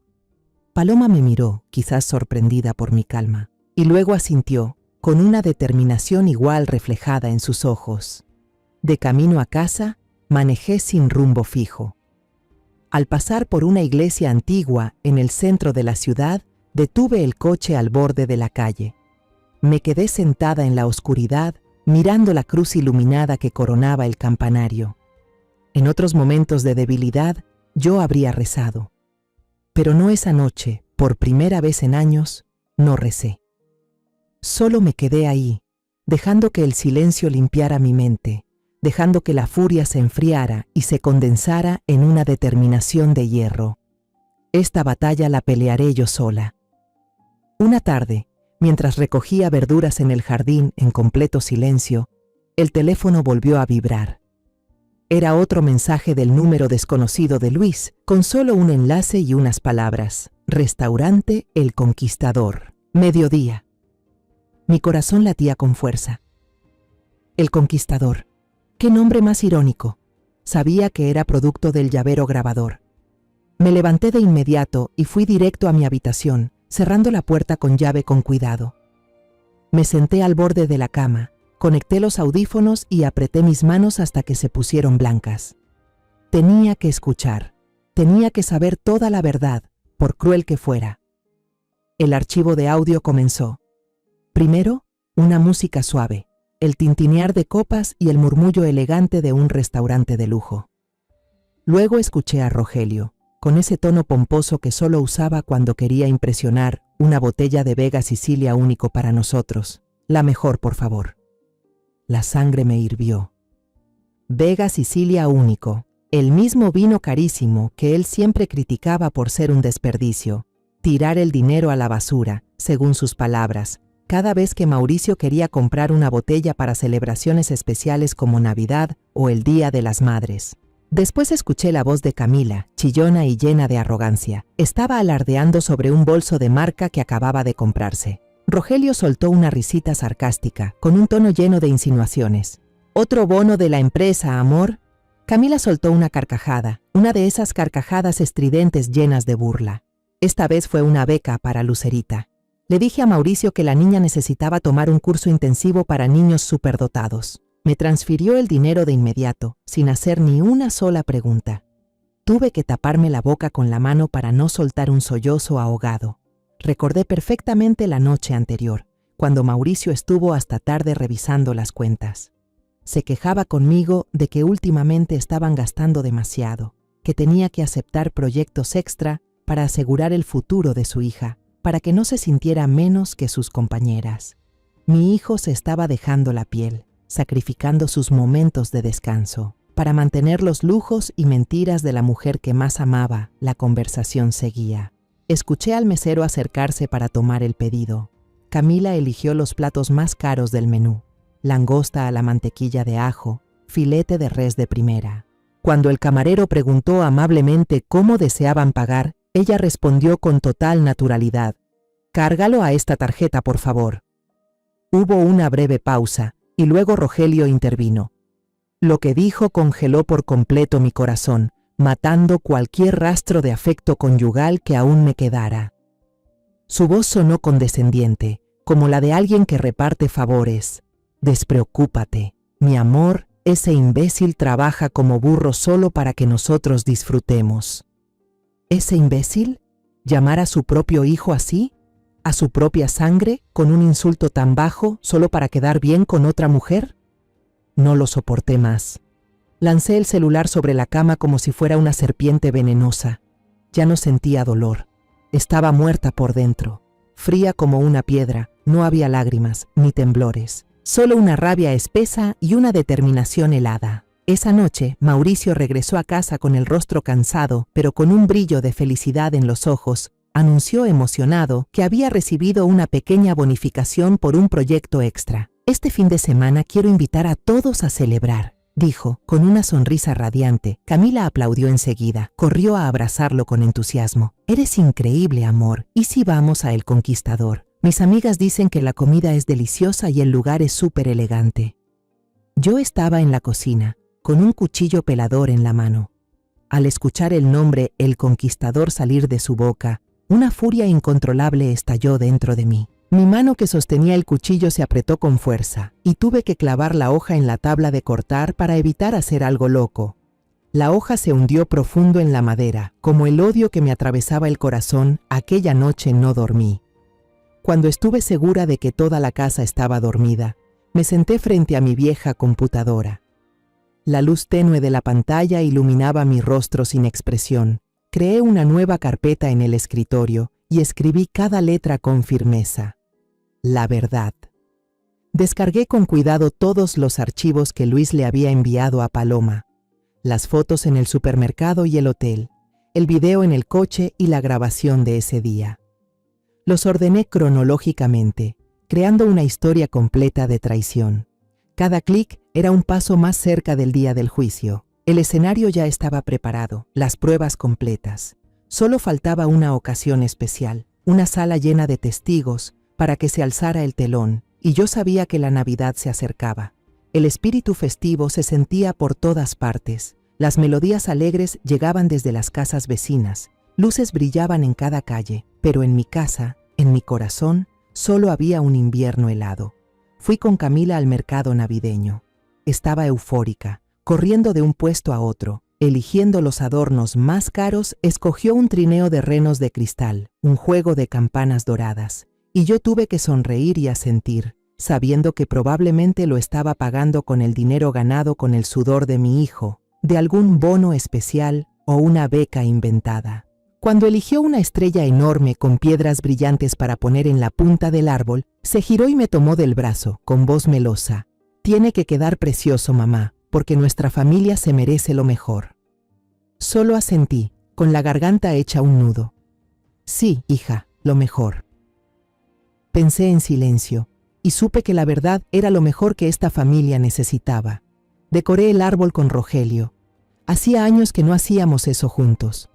Paloma me miró, quizás sorprendida por mi calma, y luego asintió, con una determinación igual reflejada en sus ojos. De camino a casa, manejé sin rumbo fijo. Al pasar por una iglesia antigua en el centro de la ciudad, detuve el coche al borde de la calle. Me quedé sentada en la oscuridad, mirando la cruz iluminada que coronaba el campanario. En otros momentos de debilidad, yo habría rezado. Pero no esa noche, por primera vez en años, no recé. Solo me quedé ahí, dejando que el silencio limpiara mi mente, dejando que la furia se enfriara y se condensara en una determinación de hierro. Esta batalla la pelearé yo sola. Una tarde, mientras recogía verduras en el jardín en completo silencio, el teléfono volvió a vibrar. Era otro mensaje del número desconocido de Luis, con solo un enlace y unas palabras: «Restaurante El Conquistador, mediodía». Mi corazón latía con fuerza. El Conquistador. ¡Qué nombre más irónico! Sabía que era producto del llavero grabador. Me levanté de inmediato y fui directo a mi habitación, cerrando la puerta con llave con cuidado. Me senté al borde de la cama, conecté los audífonos y apreté mis manos hasta que se pusieron blancas. Tenía que escuchar, tenía que saber toda la verdad, por cruel que fuera. El archivo de audio comenzó. Primero, una música suave, el tintinear de copas y el murmullo elegante de un restaurante de lujo. Luego escuché a Rogelio, con ese tono pomposo que solo usaba cuando quería impresionar, una botella de Vega Sicilia único para nosotros. La mejor, por favor. La sangre me hirvió. Vega Sicilia único, el mismo vino carísimo que él siempre criticaba por ser un desperdicio, tirar el dinero a la basura, según sus palabras, cada vez que Mauricio quería comprar una botella para celebraciones especiales como Navidad o el Día de las Madres. Después escuché la voz de Camila, chillona y llena de arrogancia. Estaba alardeando sobre un bolso de marca que acababa de comprarse. Rogelio soltó una risita sarcástica, con un tono lleno de insinuaciones. «¿Otro bono de la empresa, amor?». Camila soltó una carcajada, una de esas carcajadas estridentes llenas de burla. Esta vez fue una beca para Lucerita. Le dije a Mauricio que la niña necesitaba tomar un curso intensivo para niños superdotados. Me transfirió el dinero de inmediato, sin hacer ni una sola pregunta. Tuve que taparme la boca con la mano para no soltar un sollozo ahogado. Recordé perfectamente la noche anterior, cuando Mauricio estuvo hasta tarde revisando las cuentas. Se quejaba conmigo de que últimamente estaban gastando demasiado, que tenía que aceptar proyectos extra para asegurar el futuro de su hija, para que no se sintiera menos que sus compañeras. Mi hijo se estaba dejando la piel, sacrificando sus momentos de descanso. Para mantener los lujos y mentiras de la mujer que más amaba, la conversación seguía. Escuché al mesero acercarse para tomar el pedido. Camila eligió los platos más caros del menú: langosta a la mantequilla de ajo, filete de res de primera. Cuando el camarero preguntó amablemente cómo deseaban pagar, ella respondió con total naturalidad: «Cárgalo a esta tarjeta, por favor». Hubo una breve pausa, y luego Rogelio intervino. Lo que dijo congeló por completo mi corazón, matando cualquier rastro de afecto conyugal que aún me quedara. Su voz sonó condescendiente, como la de alguien que reparte favores. Despreocúpate, mi amor, ese imbécil trabaja como burro solo para que nosotros disfrutemos. ¿Ese imbécil? ¿Llamar a su propio hijo así? ¿A su propia sangre, con un insulto tan bajo, solo para quedar bien con otra mujer? No lo soporté más. Lancé el celular sobre la cama como si fuera una serpiente venenosa. Ya no sentía dolor. Estaba muerta por dentro, fría como una piedra. No había lágrimas ni temblores, solo una rabia espesa y una determinación helada. Esa noche, Mauricio regresó a casa con el rostro cansado, pero con un brillo de felicidad en los ojos. Anunció emocionado que había recibido una pequeña bonificación por un proyecto extra. Este fin de semana quiero invitar a todos a celebrar, dijo, con una sonrisa radiante. Camila aplaudió enseguida, corrió a abrazarlo con entusiasmo. Eres increíble, amor. ¿Y si vamos a El Conquistador? Mis amigas dicen que la comida es deliciosa y el lugar es súper elegante. Yo estaba en la cocina, con un cuchillo pelador en la mano. Al escuchar el nombre El Conquistador salir de su boca, una furia incontrolable estalló dentro de mí. Mi mano que sostenía el cuchillo se apretó con fuerza, y tuve que clavar la hoja en la tabla de cortar para evitar hacer algo loco. La hoja se hundió profundo en la madera, como el odio que me atravesaba el corazón. Aquella noche no dormí. Cuando estuve segura de que toda la casa estaba dormida, me senté frente a mi vieja computadora. La luz tenue de la pantalla iluminaba mi rostro sin expresión. Creé una nueva carpeta en el escritorio y escribí cada letra con firmeza. La verdad. Descargué con cuidado todos los archivos que Luis le había enviado a Paloma. Las fotos en el supermercado y el hotel, el video en el coche y la grabación de ese día. Los ordené cronológicamente, creando una historia completa de traición. Cada clic era un paso más cerca del día del juicio. El escenario ya estaba preparado, las pruebas completas. Solo faltaba una ocasión especial, una sala llena de testigos, para que se alzara el telón, y yo sabía que la Navidad se acercaba. El espíritu festivo se sentía por todas partes. Las melodías alegres llegaban desde las casas vecinas. Luces brillaban en cada calle, pero en mi casa, en mi corazón, solo había un invierno helado. Fui con Camila al mercado navideño. Estaba eufórica, corriendo de un puesto a otro. Eligiendo los adornos más caros, escogió un trineo de renos de cristal, un juego de campanas doradas. Y yo tuve que sonreír y asentir, sabiendo que probablemente lo estaba pagando con el dinero ganado con el sudor de mi hijo, de algún bono especial o una beca inventada. Cuando eligió una estrella enorme con piedras brillantes para poner en la punta del árbol, se giró y me tomó del brazo, con voz melosa. Tiene que quedar precioso, mamá, porque nuestra familia se merece lo mejor. Solo asentí, con la garganta hecha un nudo. Sí, hija, lo mejor. Pensé en silencio, y supe que la verdad era lo mejor que esta familia necesitaba. Decoré el árbol con Rogelio. Hacía años que no hacíamos eso juntos.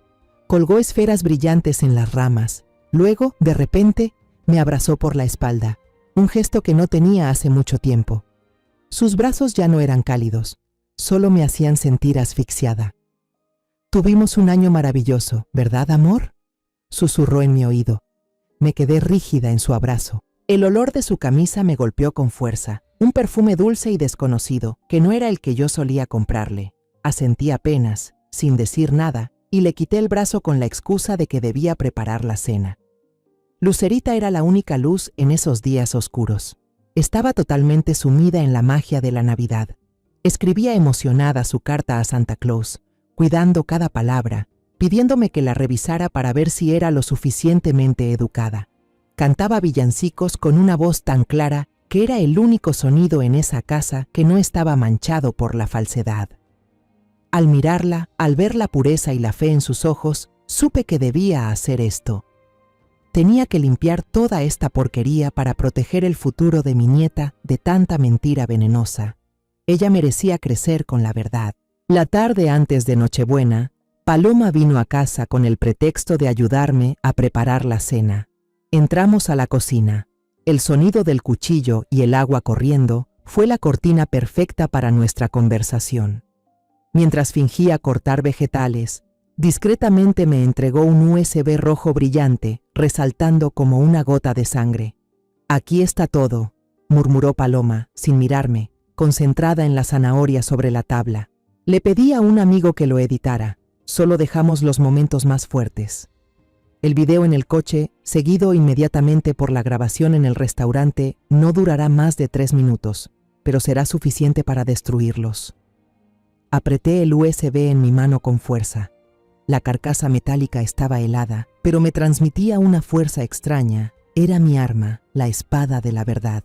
Colgó esferas brillantes en las ramas. Luego, de repente, me abrazó por la espalda, un gesto que no tenía hace mucho tiempo. Sus brazos ya no eran cálidos, solo me hacían sentir asfixiada. Tuvimos un año maravilloso, ¿verdad, amor? Susurró en mi oído. Me quedé rígida en su abrazo. El olor de su camisa me golpeó con fuerza, un perfume dulce y desconocido, que no era el que yo solía comprarle. Asentí apenas, sin decir nada, y le quité el brazo con la excusa de que debía preparar la cena. Lucerita era la única luz en esos días oscuros. Estaba totalmente sumida en la magia de la Navidad. Escribía emocionada su carta a Santa Claus, cuidando cada palabra, pidiéndome que la revisara para ver si era lo suficientemente educada. Cantaba villancicos con una voz tan clara que era el único sonido en esa casa que no estaba manchado por la falsedad. Al mirarla, al ver la pureza y la fe en sus ojos, supe que debía hacer esto. Tenía que limpiar toda esta porquería para proteger el futuro de mi nieta de tanta mentira venenosa. Ella merecía crecer con la verdad. La tarde antes de Nochebuena, Paloma vino a casa con el pretexto de ayudarme a preparar la cena. Entramos a la cocina. El sonido del cuchillo y el agua corriendo fue la cortina perfecta para nuestra conversación. Mientras fingía cortar vegetales, discretamente me entregó un USB rojo brillante, resaltando como una gota de sangre. «Aquí está todo», murmuró Paloma, sin mirarme, concentrada en la zanahoria sobre la tabla. Le pedí a un amigo que lo editara. Solo dejamos los momentos más fuertes. El video en el coche, seguido inmediatamente por la grabación en el restaurante, no durará más de 3 minutos, pero será suficiente para destruirlos. Apreté el USB en mi mano con fuerza. La carcasa metálica estaba helada, pero me transmitía una fuerza extraña. Era mi arma, la espada de la verdad.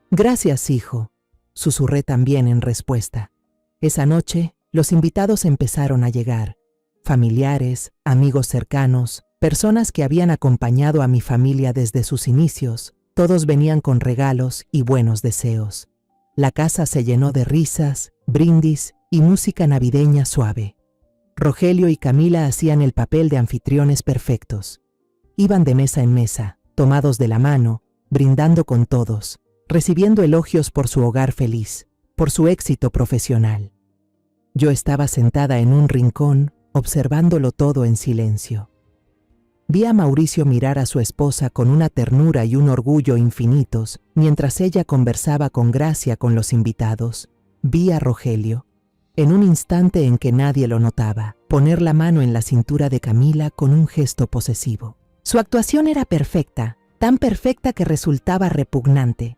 «Gracias, hijo», susurré también en respuesta. Esa noche, los invitados empezaron a llegar. Familiares, amigos cercanos, personas que habían acompañado a mi familia desde sus inicios, todos venían con regalos y buenos deseos. La casa se llenó de risas, brindis y música navideña suave. Rogelio y Camila hacían el papel de anfitriones perfectos. Iban de mesa en mesa, tomados de la mano, brindando con todos, recibiendo elogios por su hogar feliz, por su éxito profesional. Yo estaba sentada en un rincón, observándolo todo en silencio. Vi a Mauricio mirar a su esposa con una ternura y un orgullo infinitos, mientras ella conversaba con gracia con los invitados. Vi a Rogelio, en un instante en que nadie lo notaba, poner la mano en la cintura de Camila con un gesto posesivo. Su actuación era perfecta, tan perfecta que resultaba repugnante.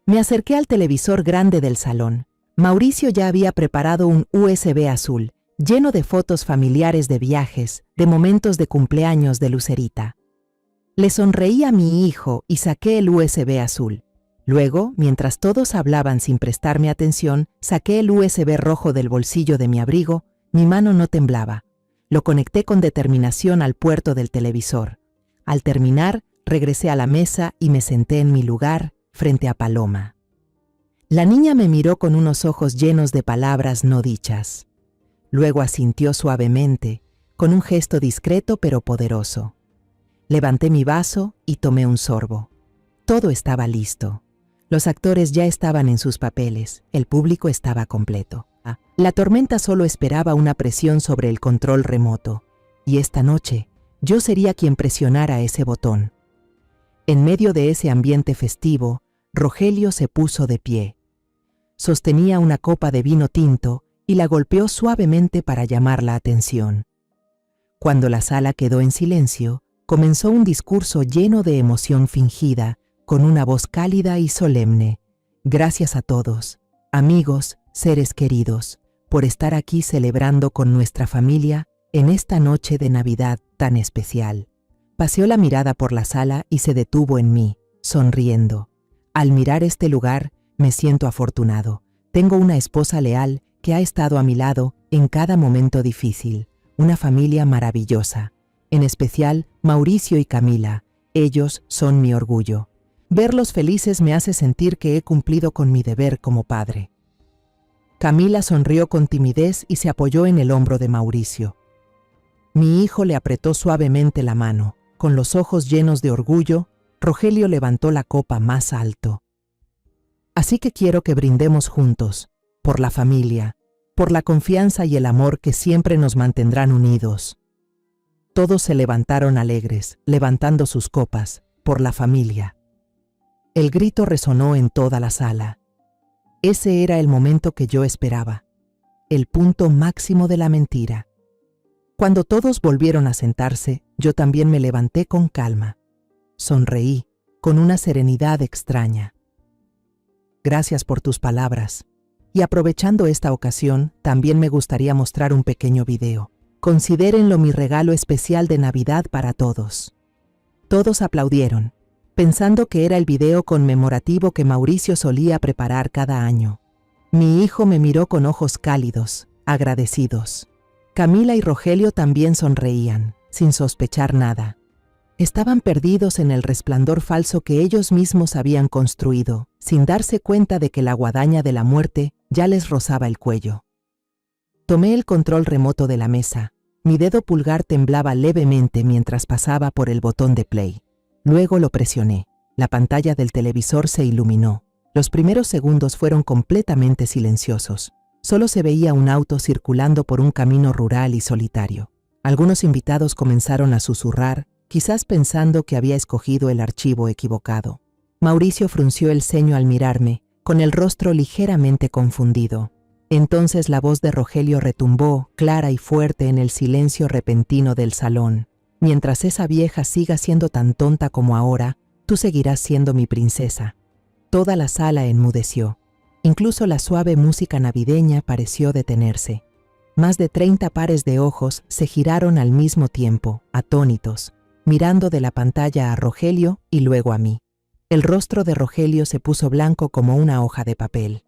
Me acerqué al televisor grande del salón. Mauricio ya había preparado un USB azul, lleno de fotos familiares de viajes, de momentos de cumpleaños de Lucerita. Le sonreí a mi hijo y saqué el USB azul. Luego, mientras todos hablaban sin prestarme atención, saqué el USB rojo del bolsillo de mi abrigo. Mi mano no temblaba. Lo conecté con determinación al puerto del televisor. Al terminar, regresé a la mesa y me senté en mi lugar, frente a Paloma. La niña me miró con unos ojos llenos de palabras no dichas. Luego asintió suavemente, con un gesto discreto pero poderoso. Levanté mi vaso y tomé un sorbo. Todo estaba listo. Los actores ya estaban en sus papeles, el público estaba completo. La tormenta solo esperaba una presión sobre el control remoto, y esta noche yo sería quien presionara ese botón. En medio de ese ambiente festivo, Rogelio se puso de pie. Sostenía una copa de vino tinto y la golpeó suavemente para llamar la atención. Cuando la sala quedó en silencio, comenzó un discurso lleno de emoción fingida, con una voz cálida y solemne. Gracias a todos, amigos, seres queridos, por estar aquí celebrando con nuestra familia en esta noche de Navidad tan especial. Paseó la mirada por la sala y se detuvo en mí, sonriendo. Al mirar este lugar, me siento afortunado. Tengo una esposa leal que ha estado a mi lado en cada momento difícil. Una familia maravillosa. En especial, Mauricio y Camila. Ellos son mi orgullo. Verlos felices me hace sentir que he cumplido con mi deber como padre. Camila sonrió con timidez y se apoyó en el hombro de Mauricio. Mi hijo le apretó suavemente la mano. Con los ojos llenos de orgullo, Rogelio levantó la copa más alto. Así que quiero que brindemos juntos, por la familia, por la confianza y el amor que siempre nos mantendrán unidos. Todos se levantaron alegres, levantando sus copas, por la familia. El grito resonó en toda la sala. Ese era el momento que yo esperaba, el punto máximo de la mentira. Cuando todos volvieron a sentarse, yo también me levanté con calma. Sonreí, con una serenidad extraña. Gracias por tus palabras. Y aprovechando esta ocasión, también me gustaría mostrar un pequeño video. Considérenlo mi regalo especial de Navidad para todos. Todos aplaudieron, pensando que era el video conmemorativo que Mauricio solía preparar cada año. Mi hijo me miró con ojos cálidos, agradecidos. Camila y Rogelio también sonreían, sin sospechar nada. Estaban perdidos en el resplandor falso que ellos mismos habían construido, sin darse cuenta de que la guadaña de la muerte ya les rozaba el cuello. Tomé el control remoto de la mesa. Mi dedo pulgar temblaba levemente mientras pasaba por el botón de play. Luego lo presioné. La pantalla del televisor se iluminó. Los primeros segundos fueron completamente silenciosos. Solo se veía un auto circulando por un camino rural y solitario. Algunos invitados comenzaron a susurrar, quizás pensando que había escogido el archivo equivocado. Mauricio frunció el ceño al mirarme, con el rostro ligeramente confundido. Entonces la voz de Rogelio retumbó, clara y fuerte, en el silencio repentino del salón. Mientras esa vieja siga siendo tan tonta como ahora, tú seguirás siendo mi princesa. Toda la sala enmudeció. Incluso la suave música navideña pareció detenerse. Más de 30 pares de ojos se giraron al mismo tiempo, atónitos, mirando de la pantalla a Rogelio y luego a mí. El rostro de Rogelio se puso blanco como una hoja de papel.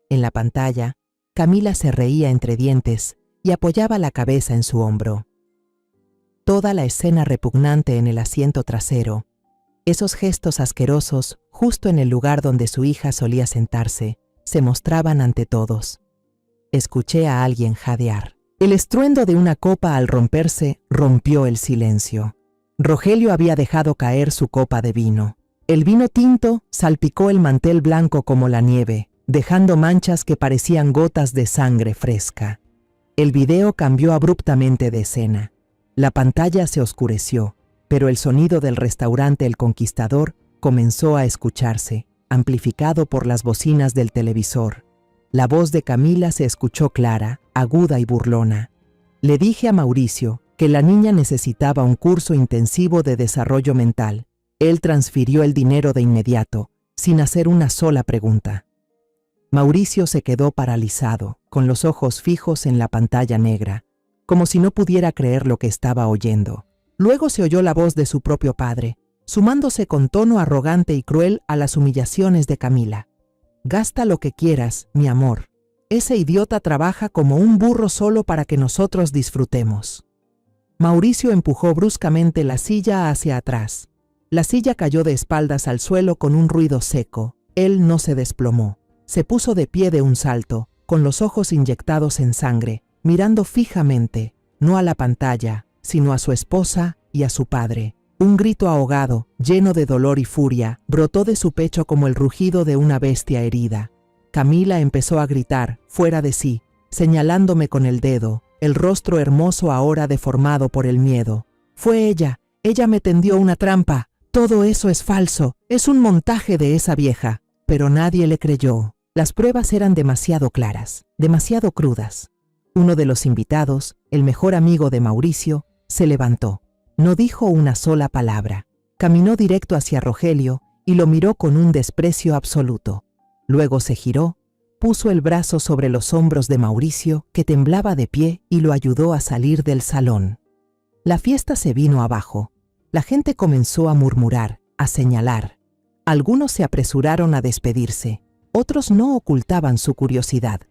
En la pantalla, Camila se reía entre dientes y apoyaba la cabeza en su hombro. Toda la escena repugnante en el asiento trasero, esos gestos asquerosos justo en el lugar donde su hija solía sentarse, se mostraban ante todos. Escuché a alguien jadear. El estruendo de una copa al romperse rompió el silencio. Rogelio había dejado caer su copa de vino. El vino tinto salpicó el mantel blanco como la nieve, dejando manchas que parecían gotas de sangre fresca. El video cambió abruptamente de escena. La pantalla se oscureció, pero el sonido del restaurante El Conquistador comenzó a escucharse, amplificado por las bocinas del televisor. La voz de Camila se escuchó clara, aguda y burlona. Le dije a Mauricio que la niña necesitaba un curso intensivo de desarrollo mental. Él transfirió el dinero de inmediato, sin hacer una sola pregunta. Mauricio se quedó paralizado, con los ojos fijos en la pantalla negra, como si no pudiera creer lo que estaba oyendo. Luego se oyó la voz de su propio padre, sumándose con tono arrogante y cruel a las humillaciones de Camila. «Gasta lo que quieras, mi amor. Ese idiota trabaja como un burro solo para que nosotros disfrutemos». Mauricio empujó bruscamente la silla hacia atrás. La silla cayó de espaldas al suelo con un ruido seco. Él no se desplomó. Se puso de pie de un salto, con los ojos inyectados en sangre, mirando fijamente, no a la pantalla, sino a su esposa y a su padre. Un grito ahogado, lleno de dolor y furia, brotó de su pecho como el rugido de una bestia herida. Camila empezó a gritar, fuera de sí, señalándome con el dedo, el rostro hermoso ahora deformado por el miedo. «Fue ella me tendió una trampa. Todo eso es falso, es un montaje de esa vieja». Pero nadie le creyó. Las pruebas eran demasiado claras, demasiado crudas. Uno de los invitados, el mejor amigo de Mauricio, se levantó. No dijo una sola palabra. Caminó directo hacia Rogelio y lo miró con un desprecio absoluto. Luego se giró, puso el brazo sobre los hombros de Mauricio, que temblaba de pie, y lo ayudó a salir del salón. La fiesta se vino abajo. La gente comenzó a murmurar, a señalar. Algunos se apresuraron a despedirse, otros no ocultaban su curiosidad.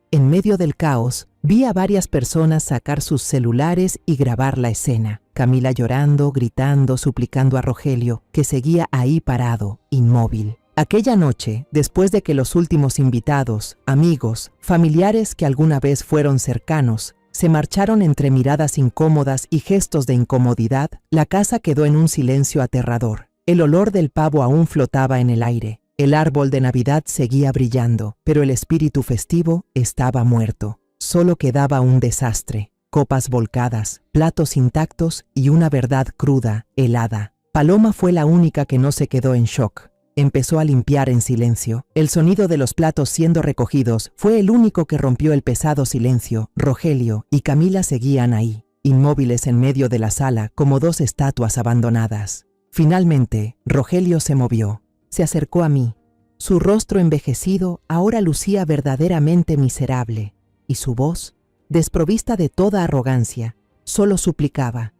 En medio del caos, vi a varias personas sacar sus celulares y grabar la escena. Camila llorando, gritando, suplicando a Rogelio, que seguía ahí parado, inmóvil. Aquella noche, después de que los últimos invitados, amigos, familiares que alguna vez fueron cercanos, se marcharon entre miradas incómodas y gestos de incomodidad, la casa quedó en un silencio aterrador. El olor del pavo aún flotaba en el aire. El árbol de Navidad seguía brillando, pero el espíritu festivo estaba muerto. Solo quedaba un desastre, copas volcadas, platos intactos y una verdad cruda, helada. Paloma fue la única que no se quedó en shock. Empezó a limpiar en silencio. El sonido de los platos siendo recogidos fue el único que rompió el pesado silencio. Rogelio y Camila seguían ahí, inmóviles en medio de la sala como dos estatuas abandonadas. Finalmente, Rogelio se movió. Se acercó a mí. Su rostro envejecido ahora lucía verdaderamente miserable, y su voz, desprovista de toda arrogancia, solo suplicaba: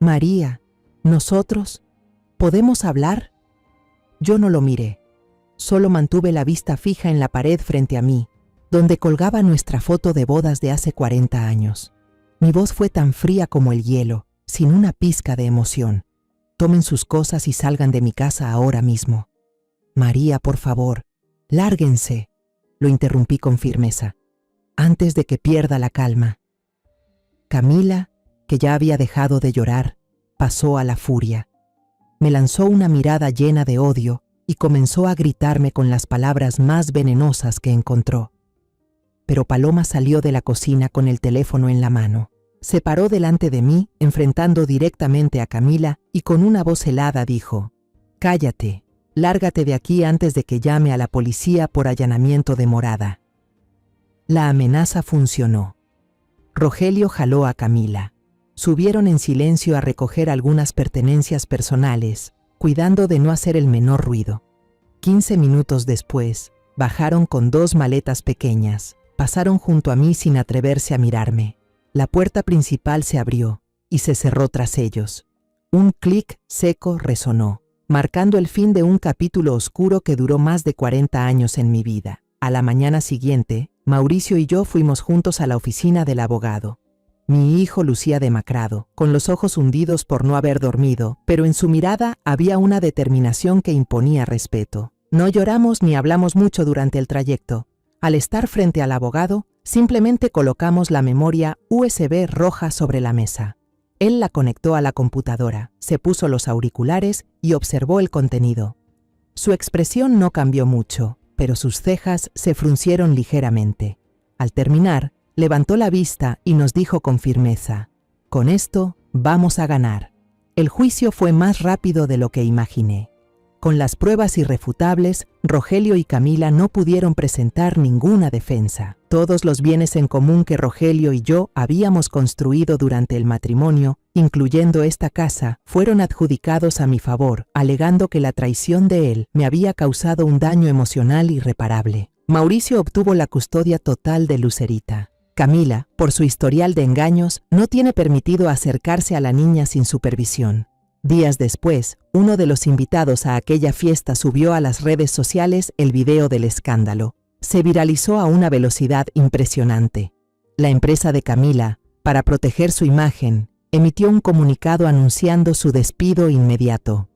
«María, ¿nosotros podemos hablar?». Yo no lo miré. Solo mantuve la vista fija en la pared frente a mí, donde colgaba nuestra foto de bodas de hace 40 años. Mi voz fue tan fría como el hielo, sin una pizca de emoción. «Tomen sus cosas y salgan de mi casa ahora mismo». «María, por favor, lárguense», lo interrumpí con firmeza, «antes de que pierda la calma». Camila, que ya había dejado de llorar, pasó a la furia. Me lanzó una mirada llena de odio y comenzó a gritarme con las palabras más venenosas que encontró. Pero Paloma salió de la cocina con el teléfono en la mano. Se paró delante de mí, enfrentando directamente a Camila, y con una voz helada dijo: «Cállate, lárgate de aquí antes de que llame a la policía por allanamiento de morada». La amenaza funcionó. Rogelio jaló a Camila. Subieron en silencio a recoger algunas pertenencias personales, cuidando de no hacer el menor ruido. 15 minutos después, bajaron con 2 maletas pequeñas. Pasaron junto a mí sin atreverse a mirarme. La puerta principal se abrió y se cerró tras ellos. Un clic seco resonó, marcando el fin de un capítulo oscuro que duró más de 40 años en mi vida. A la mañana siguiente, Mauricio y yo fuimos juntos a la oficina del abogado. Mi hijo lucía demacrado, con los ojos hundidos por no haber dormido, pero en su mirada había una determinación que imponía respeto. No lloramos ni hablamos mucho durante el trayecto. Al estar frente al abogado, simplemente colocamos la memoria USB roja sobre la mesa. Él la conectó a la computadora, se puso los auriculares y observó el contenido. Su expresión no cambió mucho, pero sus cejas se fruncieron ligeramente. Al terminar, levantó la vista y nos dijo con firmeza: «Con esto vamos a ganar». El juicio fue más rápido de lo que imaginé. Con las pruebas irrefutables, Rogelio y Camila no pudieron presentar ninguna defensa. Todos los bienes en común que Rogelio y yo habíamos construido durante el matrimonio, incluyendo esta casa, fueron adjudicados a mi favor, alegando que la traición de él me había causado un daño emocional irreparable. Mauricio obtuvo la custodia total de Lucerita. Camila, por su historial de engaños, no tiene permitido acercarse a la niña sin supervisión. Días después, uno de los invitados a aquella fiesta subió a las redes sociales el video del escándalo. Se viralizó a una velocidad impresionante. La empresa de Camila, para proteger su imagen, emitió un comunicado anunciando su despido inmediato.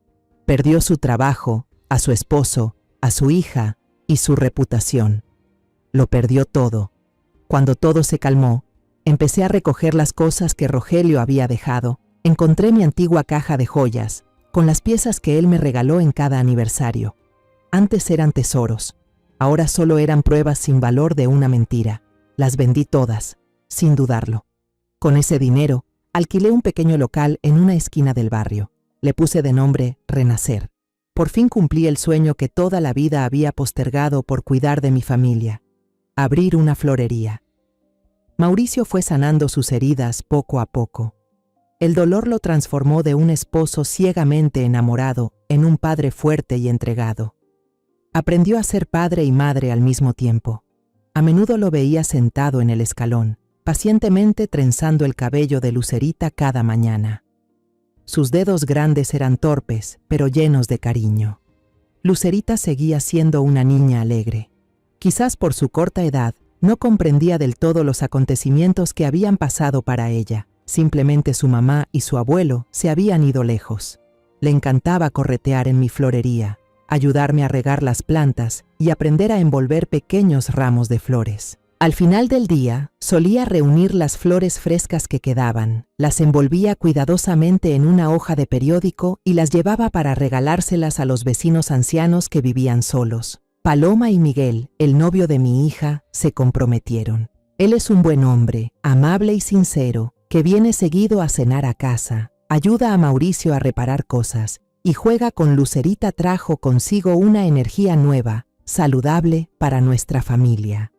Perdió su trabajo, a su esposo, a su hija y su reputación. Lo perdió todo. Cuando todo se calmó, empecé a recoger las cosas que Rogelio había dejado. Encontré mi antigua caja de joyas, con las piezas que él me regaló en cada aniversario. Antes eran tesoros, ahora solo eran pruebas sin valor de una mentira. Las vendí todas, sin dudarlo. Con ese dinero, alquilé un pequeño local en una esquina del barrio. Le puse de nombre Renacer. Por fin cumplí el sueño que toda la vida había postergado por cuidar de mi familia: abrir una florería. Mauricio fue sanando sus heridas poco a poco. El dolor lo transformó de un esposo ciegamente enamorado en un padre fuerte y entregado. Aprendió a ser padre y madre al mismo tiempo. A menudo lo veía sentado en el escalón, pacientemente trenzando el cabello de Lucerita cada mañana. Sus dedos grandes eran torpes, pero llenos de cariño. Lucerita seguía siendo una niña alegre. Quizás por su corta edad, no comprendía del todo los acontecimientos que habían pasado para ella. Simplemente su mamá y su abuelo se habían ido lejos. Le encantaba corretear en mi florería, ayudarme a regar las plantas y aprender a envolver pequeños ramos de flores. Al final del día, solía reunir las flores frescas que quedaban, las envolvía cuidadosamente en una hoja de periódico y las llevaba para regalárselas a los vecinos ancianos que vivían solos. Paloma y Miguel, el novio de mi hija, se comprometieron. Él es un buen hombre, amable y sincero, que viene seguido a cenar a casa, ayuda a Mauricio a reparar cosas y juega con Lucerita. Trajo consigo una energía nueva, saludable para nuestra familia.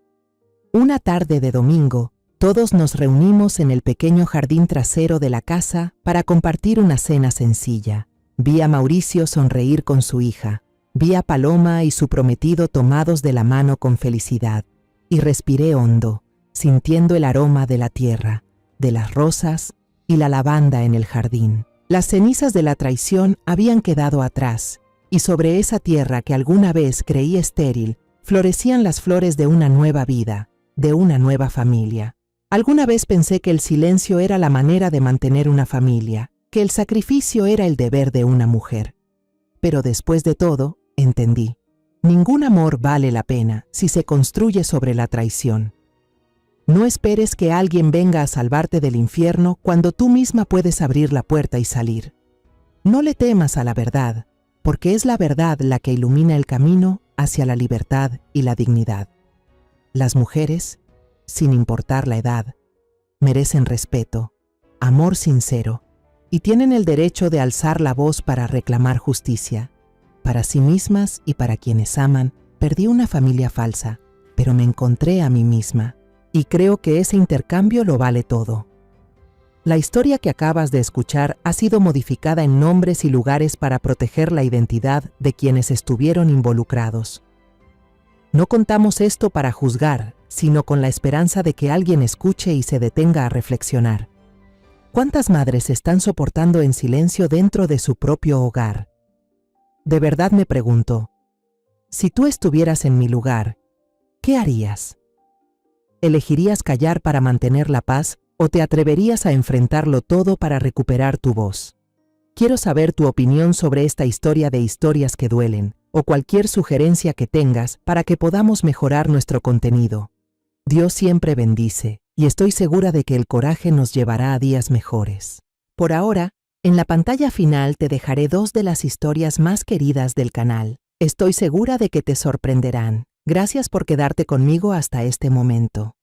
Una tarde de domingo, todos nos reunimos en el pequeño jardín trasero de la casa para compartir una cena sencilla. Vi a Mauricio sonreír con su hija, vi a Paloma y su prometido tomados de la mano con felicidad, y respiré hondo, sintiendo el aroma de la tierra, de las rosas y la lavanda en el jardín. Las cenizas de la traición habían quedado atrás, y sobre esa tierra que alguna vez creí estéril, florecían las flores de una nueva vida, de una nueva familia. Alguna vez pensé que el silencio era la manera de mantener una familia, que el sacrificio era el deber de una mujer. Pero después de todo, entendí. Ningún amor vale la pena si se construye sobre la traición. No esperes que alguien venga a salvarte del infierno cuando tú misma puedes abrir la puerta y salir. No le temas a la verdad, porque es la verdad la que ilumina el camino hacia la libertad y la dignidad. Las mujeres, sin importar la edad, merecen respeto, amor sincero, y tienen el derecho de alzar la voz para reclamar justicia. Para sí mismas y para quienes aman, perdí una familia falsa, pero me encontré a mí misma, y creo que ese intercambio lo vale todo. La historia que acabas de escuchar ha sido modificada en nombres y lugares para proteger la identidad de quienes estuvieron involucrados. No contamos esto para juzgar, sino con la esperanza de que alguien escuche y se detenga a reflexionar. ¿Cuántas madres están soportando en silencio dentro de su propio hogar? De verdad me pregunto, si tú estuvieras en mi lugar, ¿qué harías? ¿Elegirías callar para mantener la paz o te atreverías a enfrentarlo todo para recuperar tu voz? Quiero saber tu opinión sobre esta historia de historias que duelen, o cualquier sugerencia que tengas para que podamos mejorar nuestro contenido. Dios siempre bendice, y estoy segura de que el coraje nos llevará a días mejores. Por ahora, en la pantalla final te dejaré 2 de las historias más queridas del canal. Estoy segura de que te sorprenderán. Gracias por quedarte conmigo hasta este momento.